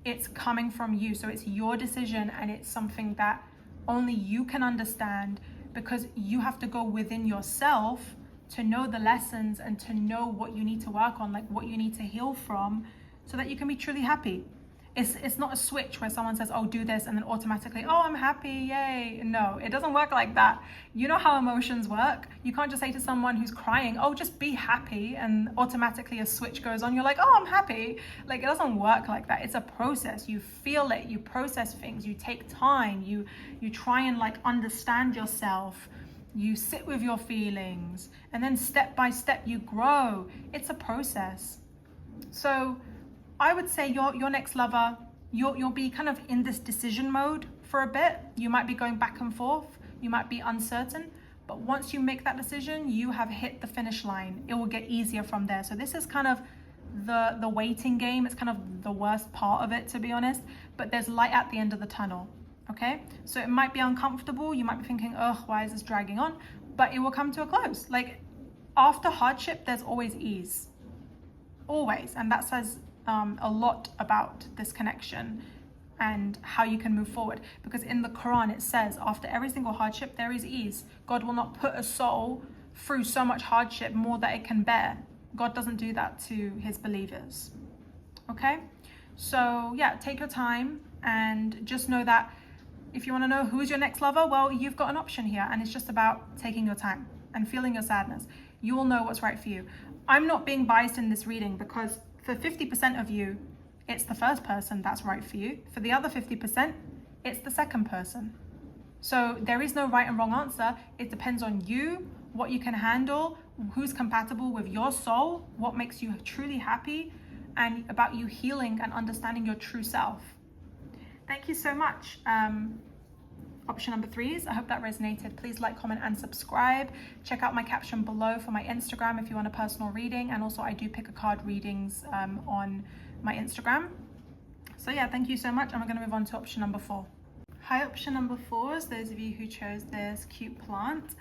It's coming from you. So it's your decision, and it's something that only you can understand, because you have to go within yourself to know the lessons and to know what you need to work on, like what you need to heal from, so that you can be truly happy. It's not a switch where someone says, oh, do this, and then automatically, oh, I'm happy, yay. No, it doesn't work like that. You know how emotions work. You can't just say to someone who's crying, oh, just be happy, and automatically a switch goes on. You're like, oh, I'm happy. Like, it doesn't work like that. It's a process. You feel it, you process things, you take time, you try and like understand yourself. You sit with your feelings, and then step by step you grow. It's a process. So I would say your next lover, you'll be kind of in this decision mode for a bit. You might be going back and forth. You might be uncertain. But once you make that decision, you have hit the finish line. It will get easier from there. So this is kind of the waiting game. It's kind of the worst part of it, to be honest. But there's light at the end of the tunnel. Okay? So it might be uncomfortable. You might be thinking, ugh, why is this dragging on? But it will come to a close. Like, after hardship, there's always ease. Always. And that says a lot about this connection and how you can move forward, because in the Quran it says after every single hardship there is ease. God will not put a soul through so much hardship more that it can bear. God doesn't do that to his believers. Okay, so yeah, take your time and just know that if you want to know who is your next lover, well, you've got an option here, and it's just about taking your time and feeling your sadness. You will know what's right for you. I'm not being biased in this reading, because for 50% of you, it's the first person that's right for you. For the other 50%, it's the second person. So there is no right and wrong answer. It depends on you, what you can handle, who's compatible with your soul, what makes you truly happy, and about you healing and understanding your true self. Thank you so much. Option number 3 is, I hope that resonated. Please like, comment, and subscribe. Check out my caption below for my Instagram if you want a personal reading. And also I do pick a card readings on my Instagram. So yeah, thank you so much. And we're going to move on to option number 4. Hi, option number 4 is those of you who chose this cute plant.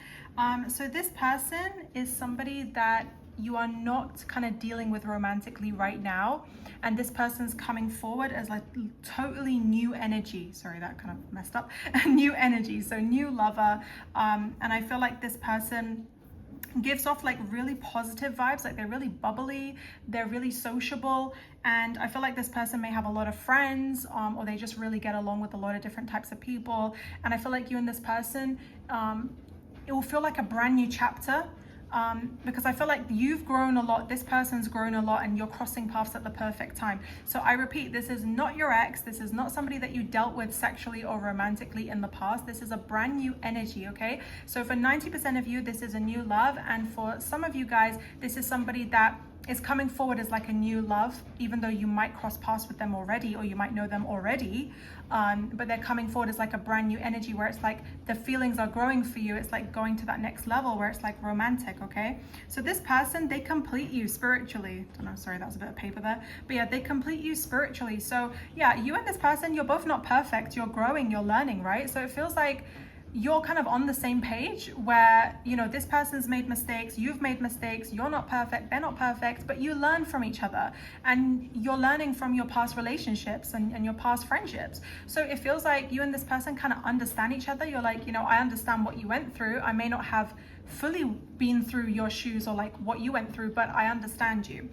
So this person is somebody that you are not kind of dealing with romantically right now, and this person's coming forward as like totally new energy. Sorry, that kind of messed up. New energy, so new lover, and I feel like this person gives off like really positive vibes. Like they're really bubbly, they're really sociable, and I feel like this person may have a lot of friends, or they just really get along with a lot of different types of people. And I feel like you and this person, it will feel like a brand new chapter. Because I feel like you've grown a lot, this person's grown a lot, and you're crossing paths at the perfect time. So I repeat, this is not your ex. This is not somebody that you dealt with sexually or romantically in the past. This is a brand new energy, okay? So for 90% of you, this is a new love. And for some of you guys, this is somebody that is coming forward as like a new love, even though you might cross paths with them already, or you might know them already, but they're coming forward as like a brand new energy where it's like the feelings are growing for you. It's like going to that next level where it's like romantic, okay? So this person, they complete you spiritually. I don't know, sorry, that was a bit of paper there, but yeah, they complete you spiritually. So yeah, you and this person, you're both not perfect, you're growing, you're learning, right? So it feels like you're kind of on the same page where, you know, this person's made mistakes, you've made mistakes, you're not perfect, they're not perfect, but you learn from each other, and you're learning from your past relationships and your past friendships. So it feels like you and this person kind of understand each other. You're like, you know, I understand what you went through. I may not have fully been through your shoes or like what you went through, but I understand you.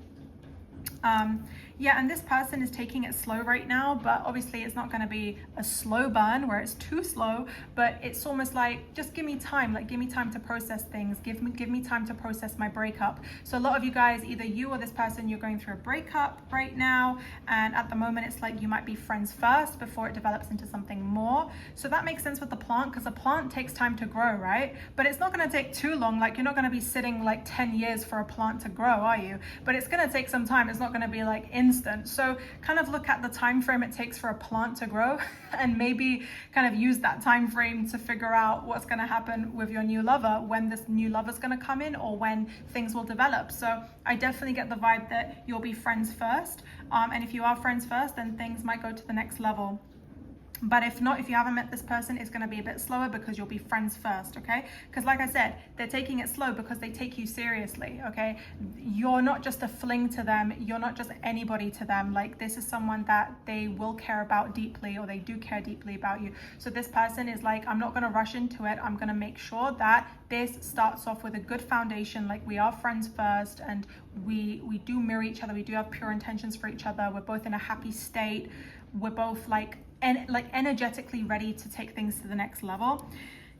Yeah, and this person is taking it slow right now, but obviously it's not going to be a slow burn where it's too slow, but it's almost like, just give me time, like give me time to process things, give me time to process my breakup. So a lot of you guys, either you or this person, you're going through a breakup right now, and at the moment it's like you might be friends first before it develops into something more. So that makes sense with the plant, because a plant takes time to grow, right? But it's not going to take too long. Like, you're not going to be sitting like 10 years for a plant to grow, are you? But it's going to take some time. It's not going to be like instant. So kind of look at the time frame it takes for a plant to grow and maybe kind of use that time frame to figure out what's going to happen with your new lover, when this new lover is going to come in, or when things will develop. So I definitely get the vibe that you'll be friends first. And if you are friends first, then things might go to the next level. But if not, if you haven't met this person, it's going to be a bit slower because you'll be friends first, okay? Because like I said, they're taking it slow because they take you seriously, okay? You're not just a fling to them. You're not just anybody to them. Like, this is someone that they will care about deeply, or they do care deeply about you. So this person is like, I'm not going to rush into it. I'm going to make sure that this starts off with a good foundation. Like, we are friends first, and we do mirror each other. We do have pure intentions for each other. We're both in a happy state. We're both like energetically ready to take things to the next level.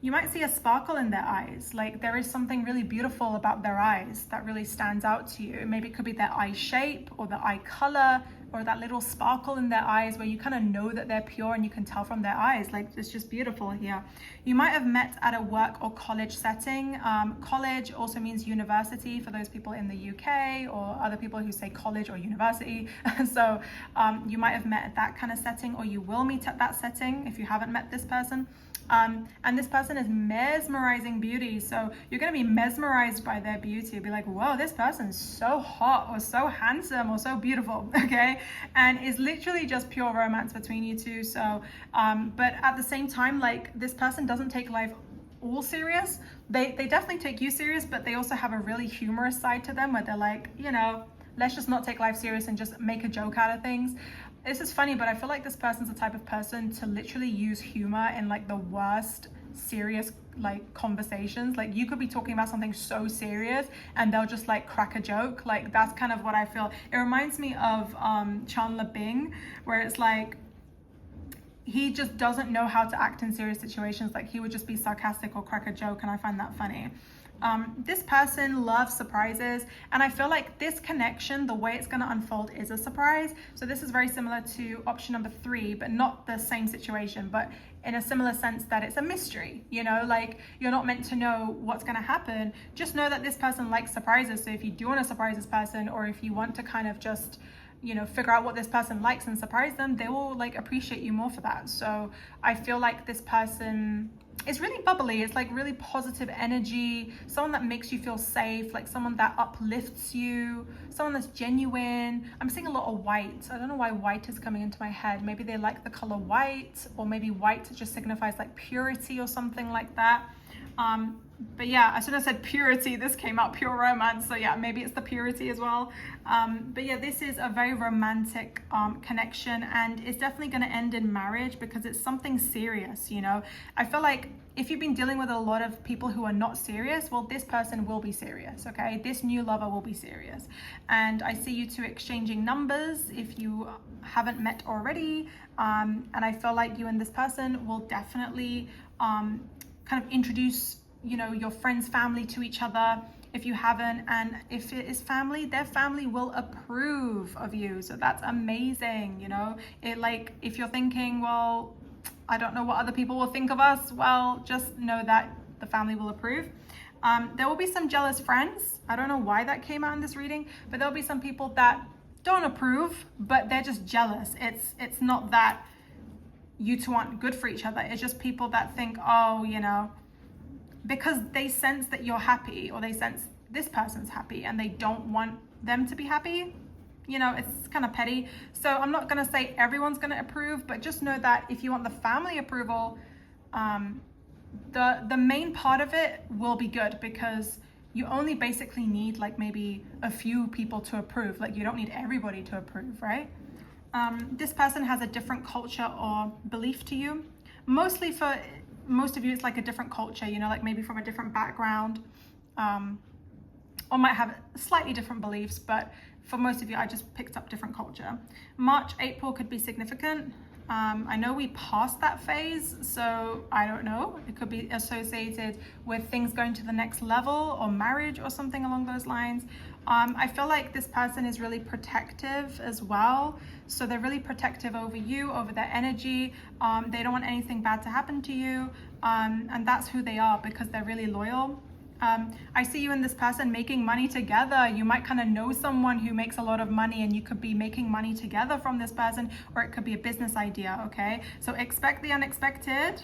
You might see a sparkle in their eyes. Like, there is something really beautiful about their eyes that really stands out to you. Maybe it could be their eye shape, or the eye color, or that little sparkle in their eyes where you kind of know that they're pure and you can tell from their eyes. Like, it's just beautiful here. You might have met at a work or college setting. College also means university for those people in the UK, or other people who say college or university. So you might have met at that kind of setting, or you will meet at that setting if you haven't met this person. And this person is mesmerizing beauty. So you're going to be mesmerized by their beauty. You'll be like, whoa, this person's so hot, or so handsome, or so beautiful. Okay. And it's literally just pure romance between you two. So, but at the same time, like, this person doesn't take life all serious. They definitely take you serious, but they also have a really humorous side to them where they're like, you know, let's just not take life serious and just make a joke out of things. This is funny, but I feel like this person's the type of person to literally use humor in like the worst serious like conversations. Like, you could be talking about something so serious and they'll just like crack a joke. Like, that's kind of what I feel. It reminds me of Chandler Bing, where it's like, he just doesn't know how to act in serious situations. Like, he would just be sarcastic or crack a joke, and I find that funny. This person loves surprises, and I feel like this connection, the way it's going to unfold, is a surprise. So this is very similar to option number 3, but not the same situation, but in a similar sense that it's a mystery. You know, like, you're not meant to know what's going to happen. Just know that this person likes surprises. So if you do want to surprise this person, or if you want to kind of just, you know, figure out what this person likes and surprise them, they will like appreciate you more for that. So I feel like this person is really bubbly. It's like really positive energy, someone that makes you feel safe, like someone that uplifts you, someone that's genuine. I'm seeing a lot of white. I don't know why white is coming into my head. Maybe they like the color white, or maybe white just signifies like purity or something like that. But yeah, as soon as I said purity, this came out, pure romance. So yeah, maybe it's the purity as well. But yeah, this is a very romantic connection, and it's definitely going to end in marriage because it's something serious, you know. I feel like if you've been dealing with a lot of people who are not serious, well, this person will be serious, okay? This new lover will be serious. And I see you two exchanging numbers if you haven't met already. And I feel like you and this person will definitely kind of introduce, you know, your friend's family to each other if you haven't. And if it is family, their family will approve of you. So that's amazing, you know. It, like, if you're thinking, well, I don't know what other people will think of us, well, just know that the family will approve. There will be some jealous friends. I don't know why that came out in this reading, but there'll be some people that don't approve, but they're just jealous. It's not that you two aren't good for each other. It's just people that think, oh, you know, because they sense that you're happy, or they sense this person's happy and they don't want them to be happy. You know, it's kind of petty. So I'm not going to say everyone's going to approve, but just know that if you want the family approval, the main part of it will be good, because you only basically need like maybe a few people to approve. Like, you don't need everybody to approve, right? This person has a different culture or belief to you. Mostly for most of you, it's like a different culture, you know, like maybe from a different background, or might have slightly different beliefs, but for most of you, I just picked up different culture. March, April could be significant. I know we passed that phase, so I don't know. It could be associated with things going to the next level, or marriage, or something along those lines. I feel like this person is really protective as well. So they're really protective over you, over their energy. They don't want anything bad to happen to you. And that's who they are, because they're really loyal. I see you and this person making money together. You might kind of know someone who makes a lot of money, and you could be making money together from this person, or it could be a business idea, okay? So expect the unexpected,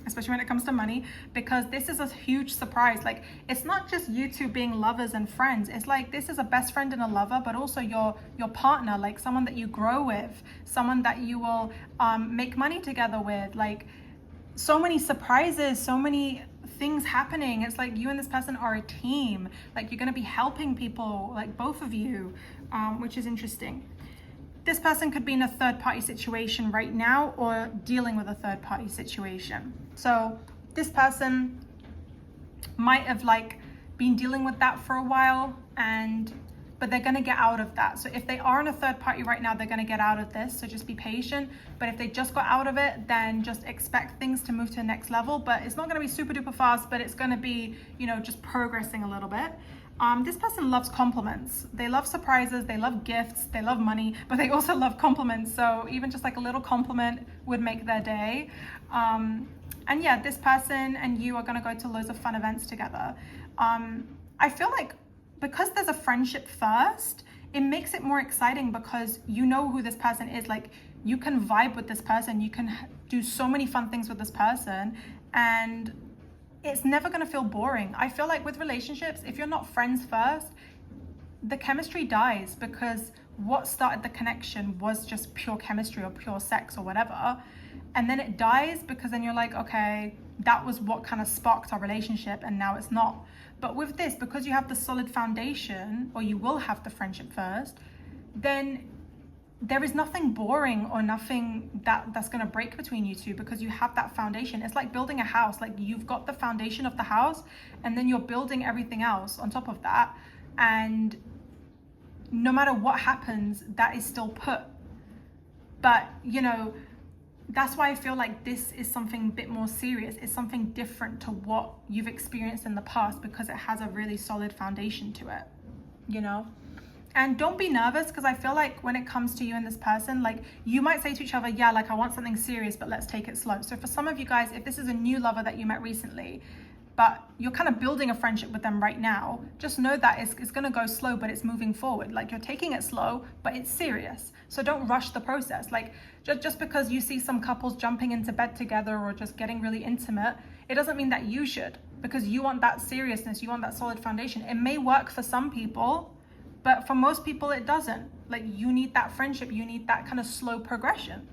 especially when it comes to money, because this is a huge surprise. Like, it's not just you two being lovers and friends. It's like, this is a best friend and a lover, but also your partner, like someone that you grow with, someone that you will make money together with. Like, so many surprises, so many things happening. It's like you and this person are a team. Like, you're going to be helping people, like both of you, which is interesting. This person could be in a third-party situation right now, or dealing with a third-party situation. So this person might have like been dealing with that for a while, but they're going to get out of that. So if they are in a third party right now, they're going to get out of this. So just be patient. But if they just got out of it, then just expect things to move to the next level. But it's not going to be super duper fast, but it's going to be, just progressing a little bit. This person loves compliments. They love surprises, they love gifts, they love money, but they also love compliments. So even just like a little compliment would make their day. And yeah, this person and you are going to go to loads of fun events together. I feel like because there's a friendship first, it makes it more exciting, because you know who this person is. Like, you can vibe with this person, you can do so many fun things with this person, and it's never going to feel boring. I feel like with relationships, if you're not friends first, the chemistry dies, because what started the connection was just pure chemistry or pure sex or whatever. And then it dies, because then you're like, okay, that was what kind of sparked our relationship, and now it's not. But with this, because you have the solid foundation, or you will have the friendship first, then there is nothing boring or nothing that's going to break between you two, because you have that foundation. It's like building a house. Like, you've got the foundation of the house, and then you're building everything else on top of that. And no matter what happens, that is still put. But, that's why I feel like this is something a bit more serious. It's something different to what you've experienced in the past, because it has a really solid foundation to it, And don't be nervous, because I feel like when it comes to you and this person, like, you might say to each other, yeah, like, I want something serious, but let's take it slow. So for some of you guys, if this is a new lover that you met recently, but you're kind of building a friendship with them right now, just know that it's going to go slow, but it's moving forward. Like, you're taking it slow, but it's serious. So don't rush the process. Like, just because you see some couples jumping into bed together or just getting really intimate, it doesn't mean that you should, because you want that seriousness, you want that solid foundation. It may work for some people, but for most people it doesn't. Like, you need that friendship, you need that kind of slow progression.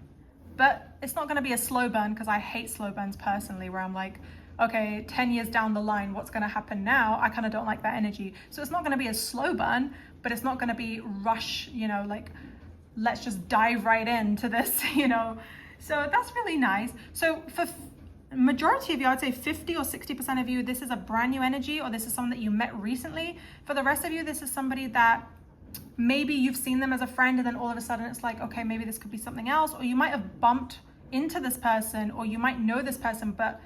But it's not going to be a slow burn, because I hate slow burns personally, where I'm like, okay, 10 years down the line, what's going to happen now? I kind of don't like that energy. So it's not going to be a slow burn, but it's not going to be rush, like, let's just dive right into this, So that's really nice. So for majority of you, I would say 50 or 60% of you, this is a brand new energy, or this is someone that you met recently. For the rest of you, this is somebody that maybe you've seen them as a friend, and then all of a sudden it's like, okay, maybe this could be something else. Or you might have bumped into this person, or you might know this person, but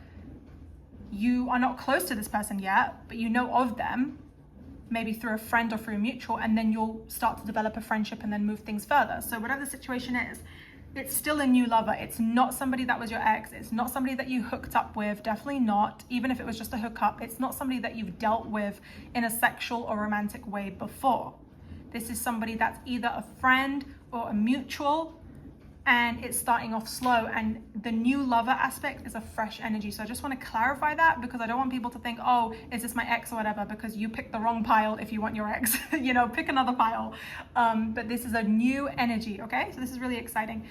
you are not close to this person yet, but you know of them, maybe through a friend or through a mutual, and then you'll start to develop a friendship and then move things further. So whatever the situation is, it's still a new lover. It's not somebody that was your ex. It's not somebody that you hooked up with. Definitely not. Even if it was just a hookup, it's not somebody that you've dealt with in a sexual or romantic way before. This is somebody that's either a friend or a mutual, and it's starting off slow, and the new lover aspect is a fresh energy. So I just want to clarify that, because I don't want people to think, oh, is this my ex or whatever, because you picked the wrong pile. If you want your ex, pick another pile. But this is a new energy, okay? So this is really exciting.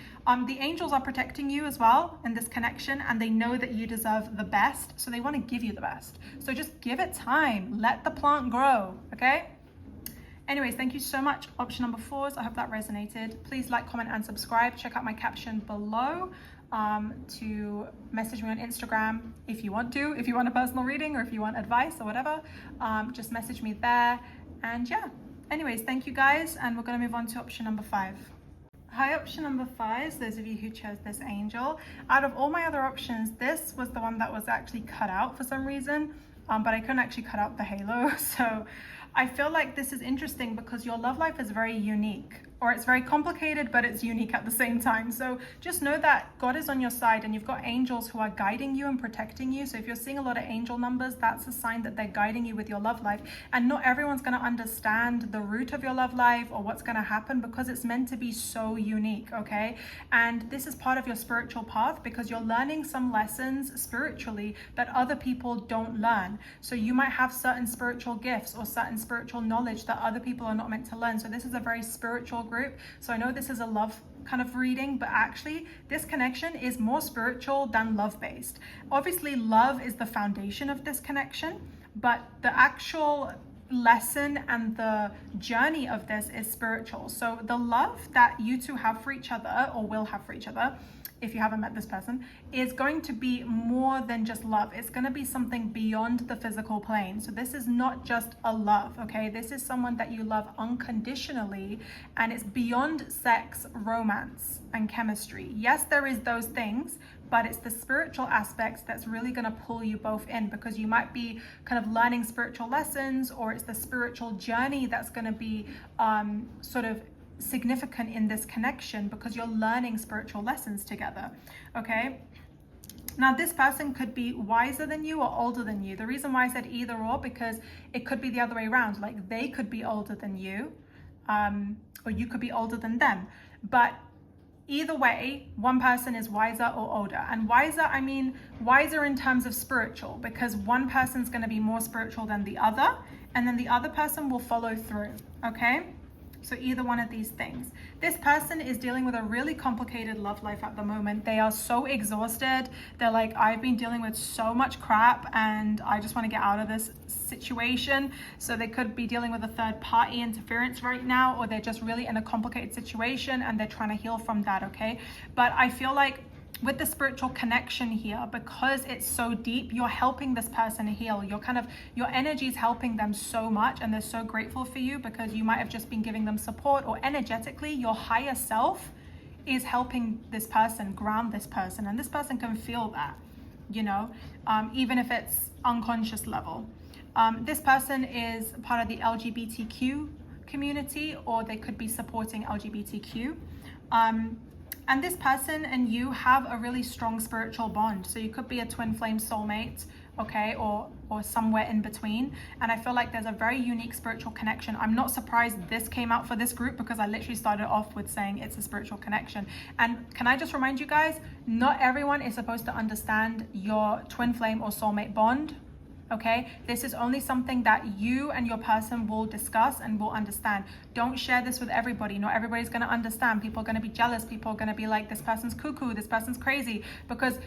The angels are protecting you as well in this connection, and they know that you deserve the best, so they want to give you the best. So just give it time. Let the plant grow, okay? Anyways, thank you so much. Option number 4. I hope that resonated. Please like, comment, and subscribe. Check out my caption below to message me on Instagram if you want to. If you want a personal reading, or if you want advice or whatever, just message me there. And yeah, anyways, thank you guys. And we're going to move on to option number 5. Hi, option number 5, those of you who chose this angel. Out of all my other options, this was the one that was actually cut out for some reason, but I couldn't actually cut out the halo. So I feel like this is interesting, because your love life is very unique. or it's very complicated, but it's unique at the same time. So just know that God is on your side, and you've got angels who are guiding you and protecting you. So if you're seeing a lot of angel numbers, that's a sign that they're guiding you with your love life. And not everyone's going to understand the root of your love life or what's going to happen, because it's meant to be so unique, okay? And this is part of your spiritual path, because you're learning some lessons spiritually that other people don't learn. So you might have certain spiritual gifts or certain spiritual knowledge that other people are not meant to learn. So this is a very spiritual group. So I know this is a love kind of reading, but actually this connection is more spiritual than love based. Obviously love is the foundation of this connection, but the actual lesson and the journey of this is spiritual. So the love that you two have for each other, or will have for each other, if you haven't met this person, is going to be more than just love. It's going to be something beyond the physical plane. So this is not just a love, okay? This is someone that you love unconditionally, and it's beyond sex, romance, and chemistry. Yes, there is those things, but it's the spiritual aspects that's really going to pull you both in, because you might be kind of learning spiritual lessons, or it's the spiritual journey that's going to be sort of significant in this connection, because you're learning spiritual lessons together, okay? Now this person could be wiser than you or older than you. The reason why I said either or, because it could be the other way around. Like they could be older than you, or you could be older than them. But either way, one person is wiser or older. And wiser, I mean wiser in terms of spiritual, because one person's going to be more spiritual than the other, and then the other person will follow through, okay? So either one of these things. This person is dealing with a really complicated love life at the moment. They are so exhausted. They're like, I've been dealing with so much crap and I just want to get out of this situation. So they could be dealing with a third party interference right now, or they're just really in a complicated situation and they're trying to heal from that, okay? But I feel like with the spiritual connection here, because it's so deep, you're helping this person heal. Your energy is helping them so much, and they're so grateful for you, because you might have just been giving them support, or energetically your higher self is helping this person ground this person, and this person can feel that, you know, even if it's unconscious level. This person is part of the LGBTQ community, or they could be supporting LGBTQ. And this person and you have a really strong spiritual bond. So you could be a twin flame soulmate, okay, or somewhere in between. And I feel like there's a very unique spiritual connection. I'm not surprised this came out for this group, because I literally started off with saying it's a spiritual connection. And can I just remind you guys, not everyone is supposed to understand your twin flame or soulmate bond. Okay, this is only something that you and your person will discuss and will understand. Don't share this with everybody. Not everybody's going to understand. People are going to be jealous. People are going to be like, this person's cuckoo, this person's crazy, because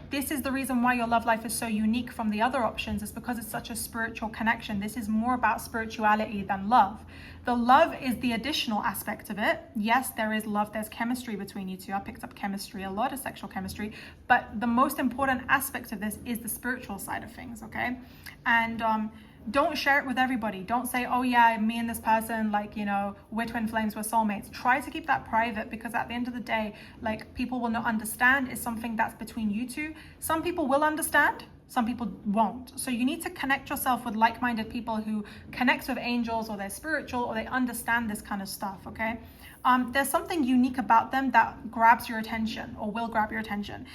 this is the reason why your love life is so unique from the other options, is because it's such a spiritual connection. This is more about spirituality than love. The love is the additional aspect of it. Yes, there is love, there's chemistry between you two. I picked up chemistry, a lot of sexual chemistry, but the most important aspect of this is the spiritual side of things, okay? And don't share it with everybody. Don't say, oh yeah, me and this person, like, you know, we're twin flames, we're soulmates. Try to keep that private, because at the end of the day, like, people will not understand. It's something that's between you two. Some people will understand, some people won't. So you need to connect yourself with like-minded people who connect with angels, or they're spiritual, or they understand this kind of stuff, okay? There's something unique about them that grabs your attention, or will grab your attention.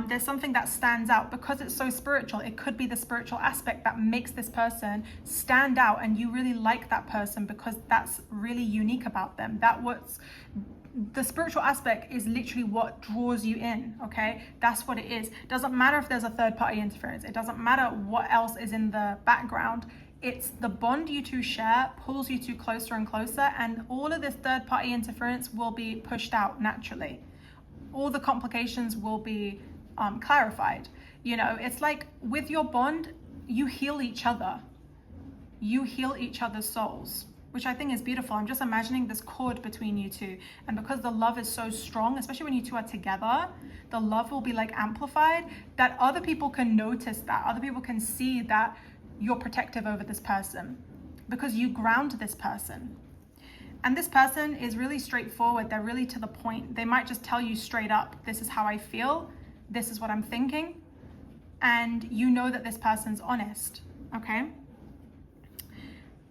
There's something that stands out because it's so spiritual. It could be the spiritual aspect that makes this person stand out, and you really like that person because that's really unique about them. The spiritual aspect is literally what draws you in, okay? That's what it is. Doesn't matter if there's a third party interference. It doesn't matter what else is in the background. It's the bond you two share pulls you two closer and closer, and all of this third party interference will be pushed out naturally. All the complications will be clarified. You know, it's like with your bond, you heal each other. You heal each other's souls, which I think is beautiful. I'm just imagining this cord between you two. And because the love is so strong, especially when you two are together, the love will be like amplified, that other people can notice that. Other people can see that you're protective over this person because you ground this person. And this person is really straightforward. They're really to the point. They might just tell you straight up, this is how I feel. This is what I'm thinking. And you know that this person's honest, okay?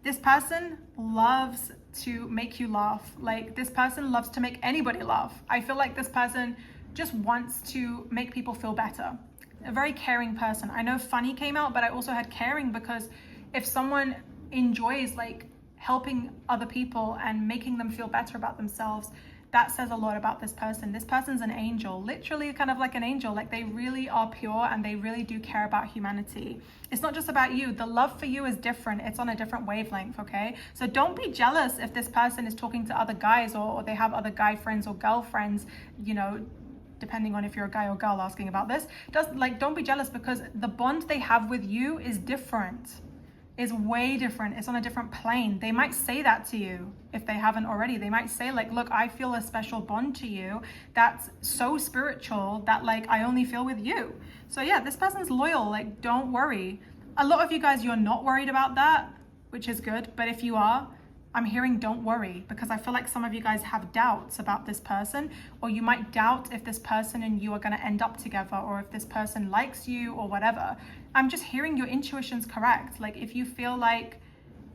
This person loves to make you laugh. Like, this person loves to make anybody laugh. I feel like this person just wants to make people feel better. A very caring person. I know funny came out, but I also had caring, because if someone enjoys like helping other people and making them feel better about themselves, that says a lot about this person. This person's an angel, literally kind of like an angel. Like, they really are pure and they really do care about humanity. It's not just about you. The love for you is different. It's on a different wavelength, okay? So don't be jealous if this person is talking to other guys, or they have other guy friends or girlfriends, you know, depending on if you're a guy or girl asking about this. Don't be jealous, because the bond they have with you is different. Is way different. It's on a different plane. They might say that to you if they haven't already. They might say like, look, I feel a special bond to you that's so spiritual that like I only feel with you. So yeah, this person's loyal. Like, don't worry. A lot of you guys, you're not worried about that, which is good. But if you are, I'm hearing don't worry, because I feel like some of you guys have doubts about this person, or you might doubt if this person and you are going to end up together, or if this person likes you or whatever. I'm just hearing your intuition's correct. Like, if you feel like,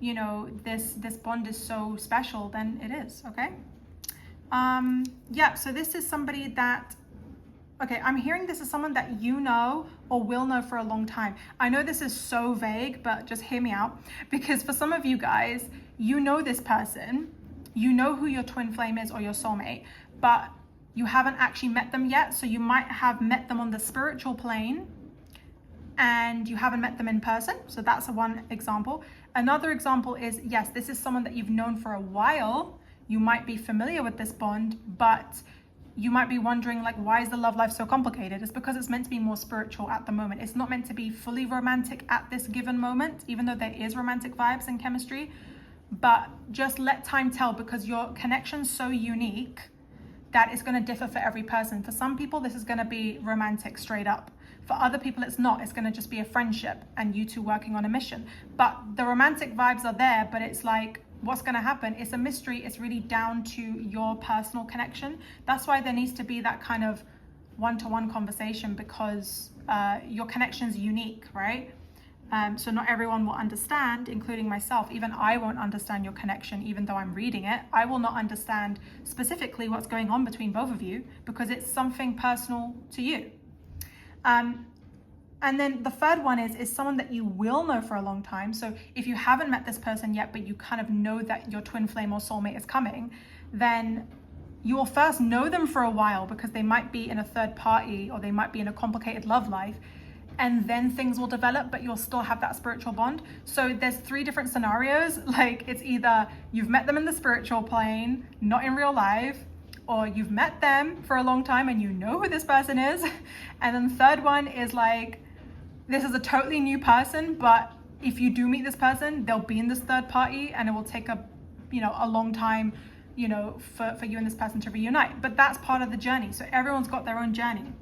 you know, this bond is so special, then it is, okay? Yeah, so this is somebody that, okay, I'm hearing this is someone that you know or will know for a long time. I know this is so vague, but just hear me out, because for some of you guys, you know this person, you know who your twin flame is or your soulmate, but you haven't actually met them yet. So you might have met them on the spiritual plane and you haven't met them in person. So that's one example. Another example is, yes, this is someone that you've known for a while. You might be familiar with this bond, but you might be wondering, like, why is the love life so complicated? It's because it's meant to be more spiritual at the moment. It's not meant to be fully romantic at this given moment, even though there is romantic vibes and chemistry. But just let time tell, because your connection's so unique that it's going to differ for every person. For some people, this is going to be romantic straight up. For other people, it's not. It's going to just be a friendship and you two working on a mission. But the romantic vibes are there, but it's like, what's going to happen? It's a mystery. It's really down to your personal connection. That's why there needs to be that kind of one-to-one conversation, because your connection is unique, right? So not everyone will understand, including myself. Even I won't understand your connection, even though I'm reading it. I will not understand specifically what's going on between both of you, because it's something personal to you. And then the third one is someone that you will know for a long time. So if you haven't met this person yet, but you kind of know that your twin flame or soulmate is coming, then you will first know them for a while, because they might be in a third party or they might be in a complicated love life. And then things will develop, but you'll still have that spiritual bond. So there's 3 different scenarios. Like, it's either you've met them in the spiritual plane, not in real life, or you've met them for a long time and you know who this person is. And then the third one is like, this is a totally new person, but if you do meet this person, they'll be in this third party and it will take a long time, for you and this person to reunite. But that's part of the journey. So everyone's got their own journey.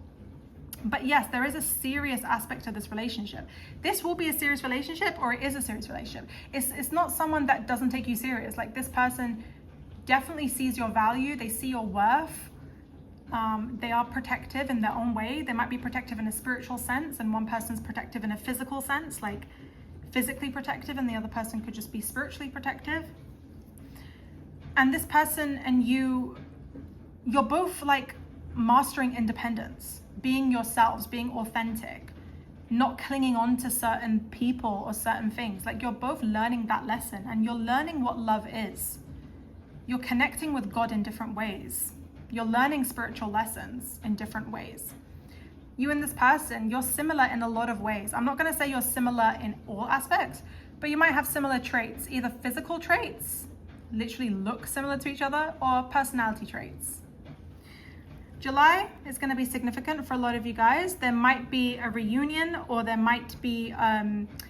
But yes, there is a serious aspect to this relationship. This will be a serious relationship, or it is a serious relationship. It's not someone that doesn't take you serious. Like, this person definitely sees your value. They see your worth. They are protective in their own way. They might be protective in a spiritual sense, and one person's protective in a physical sense, like physically protective, and the other person could just be spiritually protective. And this person and you're both like mastering independence, being yourselves, being authentic, not clinging on to certain people or certain things. Like, you're both learning that lesson, and you're learning what love is. You're connecting with God in different ways. You're learning spiritual lessons in different ways. You and this person, you're similar in a lot of ways. I'm not going to say you're similar in all aspects, but you might have similar traits, either physical traits, literally look similar to each other, or personality traits. July is going to be significant for a lot of you guys. There might be a reunion, or there might be,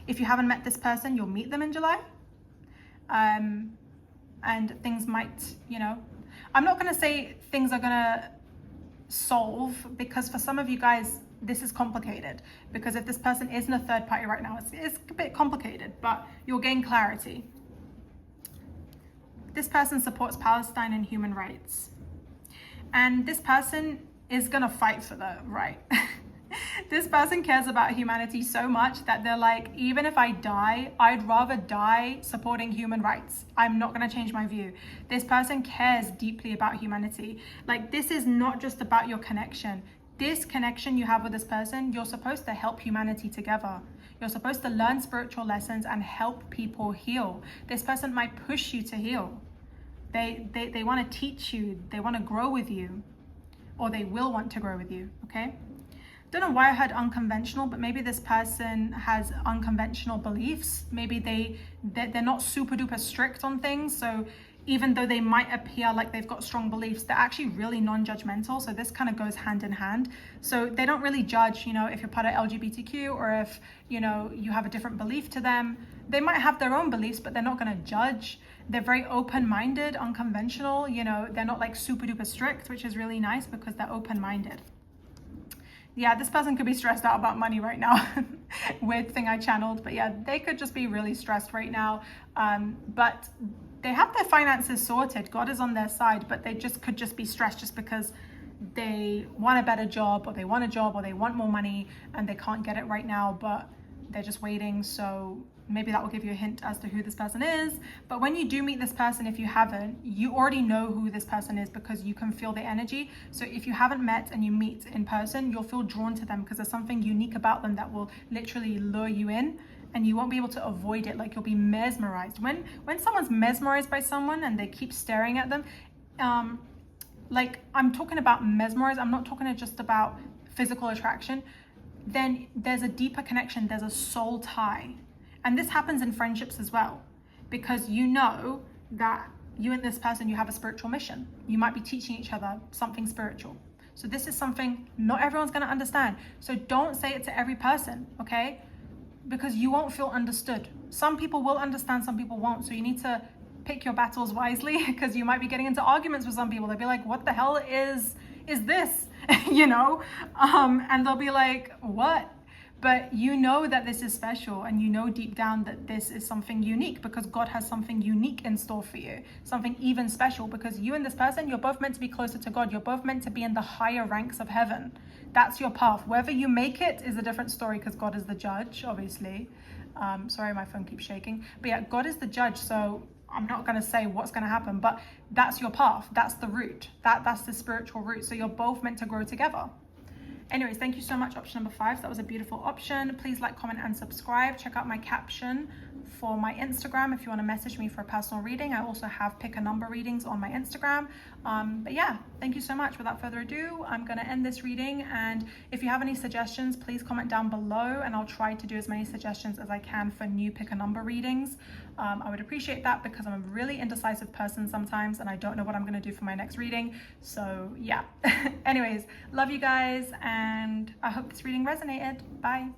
if you haven't met this person, you'll meet them in July. And things might, I'm not going to say things are going to solve, because for some of you guys, this is complicated. Because if this person is in a third party right now, it's a bit complicated, but you'll gain clarity. This person supports Palestine and human rights. And this person is going to fight for the right. This person cares about humanity so much that they're like, even if I die, I'd rather die supporting human rights. I'm not going to change my view. This person cares deeply about humanity. Like, this is not just about your connection. This connection you have with this person, you're supposed to help humanity together. You're supposed to learn spiritual lessons and help people heal. This person might push you to heal. They want to teach you. They want to grow with you, or they will want to grow with you, okay? Don't know why I heard unconventional, but maybe this person has unconventional beliefs. Maybe they're not super duper strict on things. So even though they might appear like they've got strong beliefs, they're actually really non-judgmental. So this kind of goes hand in hand. So they don't really judge, you know, if you're part of LGBTQ or if, you know, you have a different belief to them. They might have their own beliefs, but they're not going to judge. They're very open-minded, unconventional, you know, they're not like super duper strict, which is really nice because they're open-minded. Yeah, this person could be stressed out about money right now. Weird thing I channeled, but yeah, they could just be really stressed right now. But they have their finances sorted. God is on their side, but they could just be stressed just because they want a better job, or they want a job, or they want more money and they can't get it right now, but they're just waiting. So maybe that will give you a hint as to who this person is. But when you do meet this person, if you haven't, you already know who this person is because you can feel the energy. So if you haven't met and you meet in person, you'll feel drawn to them because there's something unique about them that will literally lure you in, and you won't be able to avoid it. Like, you'll be mesmerized. When someone's mesmerized by someone and they keep staring at them, like, I'm talking about mesmerized, I'm not talking just about physical attraction, then there's a deeper connection, there's a soul tie. And this happens in friendships as well, because you know that you and this person, you have a spiritual mission. You might be teaching each other something spiritual. So this is something not everyone's going to understand. So don't say it to every person, okay? Because you won't feel understood. Some people will understand, some people won't. So you need to pick your battles wisely, because you might be getting into arguments with some people. They'll be like, what the hell is this? You know? And they'll be like, what? But you know that this is special, and you know deep down that this is something unique, because God has something unique in store for you, something even special, because you and this person, you're both meant to be closer to God. You're both meant to be in the higher ranks of heaven. That's your path. Whether you make it is a different story, because God is the judge, obviously. Sorry, my phone keeps shaking. But yeah, God is the judge, so I'm not going to say what's going to happen, but that's your path. That's the route. That's the spiritual route. So you're both meant to grow together. Anyways, thank you so much, option number 5. So that was a beautiful option. Please like, comment, and subscribe. Check out my caption for my Instagram if you want to message me for a personal reading. I also have pick a number readings on my Instagram. But yeah, thank you so much. Without further ado, I'm going to end this reading. And if you have any suggestions, please comment down below, and I'll try to do as many suggestions as I can for new pick a number readings. I would appreciate that, because I'm a really indecisive person sometimes and I don't know what I'm going to do for my next reading. So yeah. Anyways, love you guys, and I hope this reading resonated. Bye.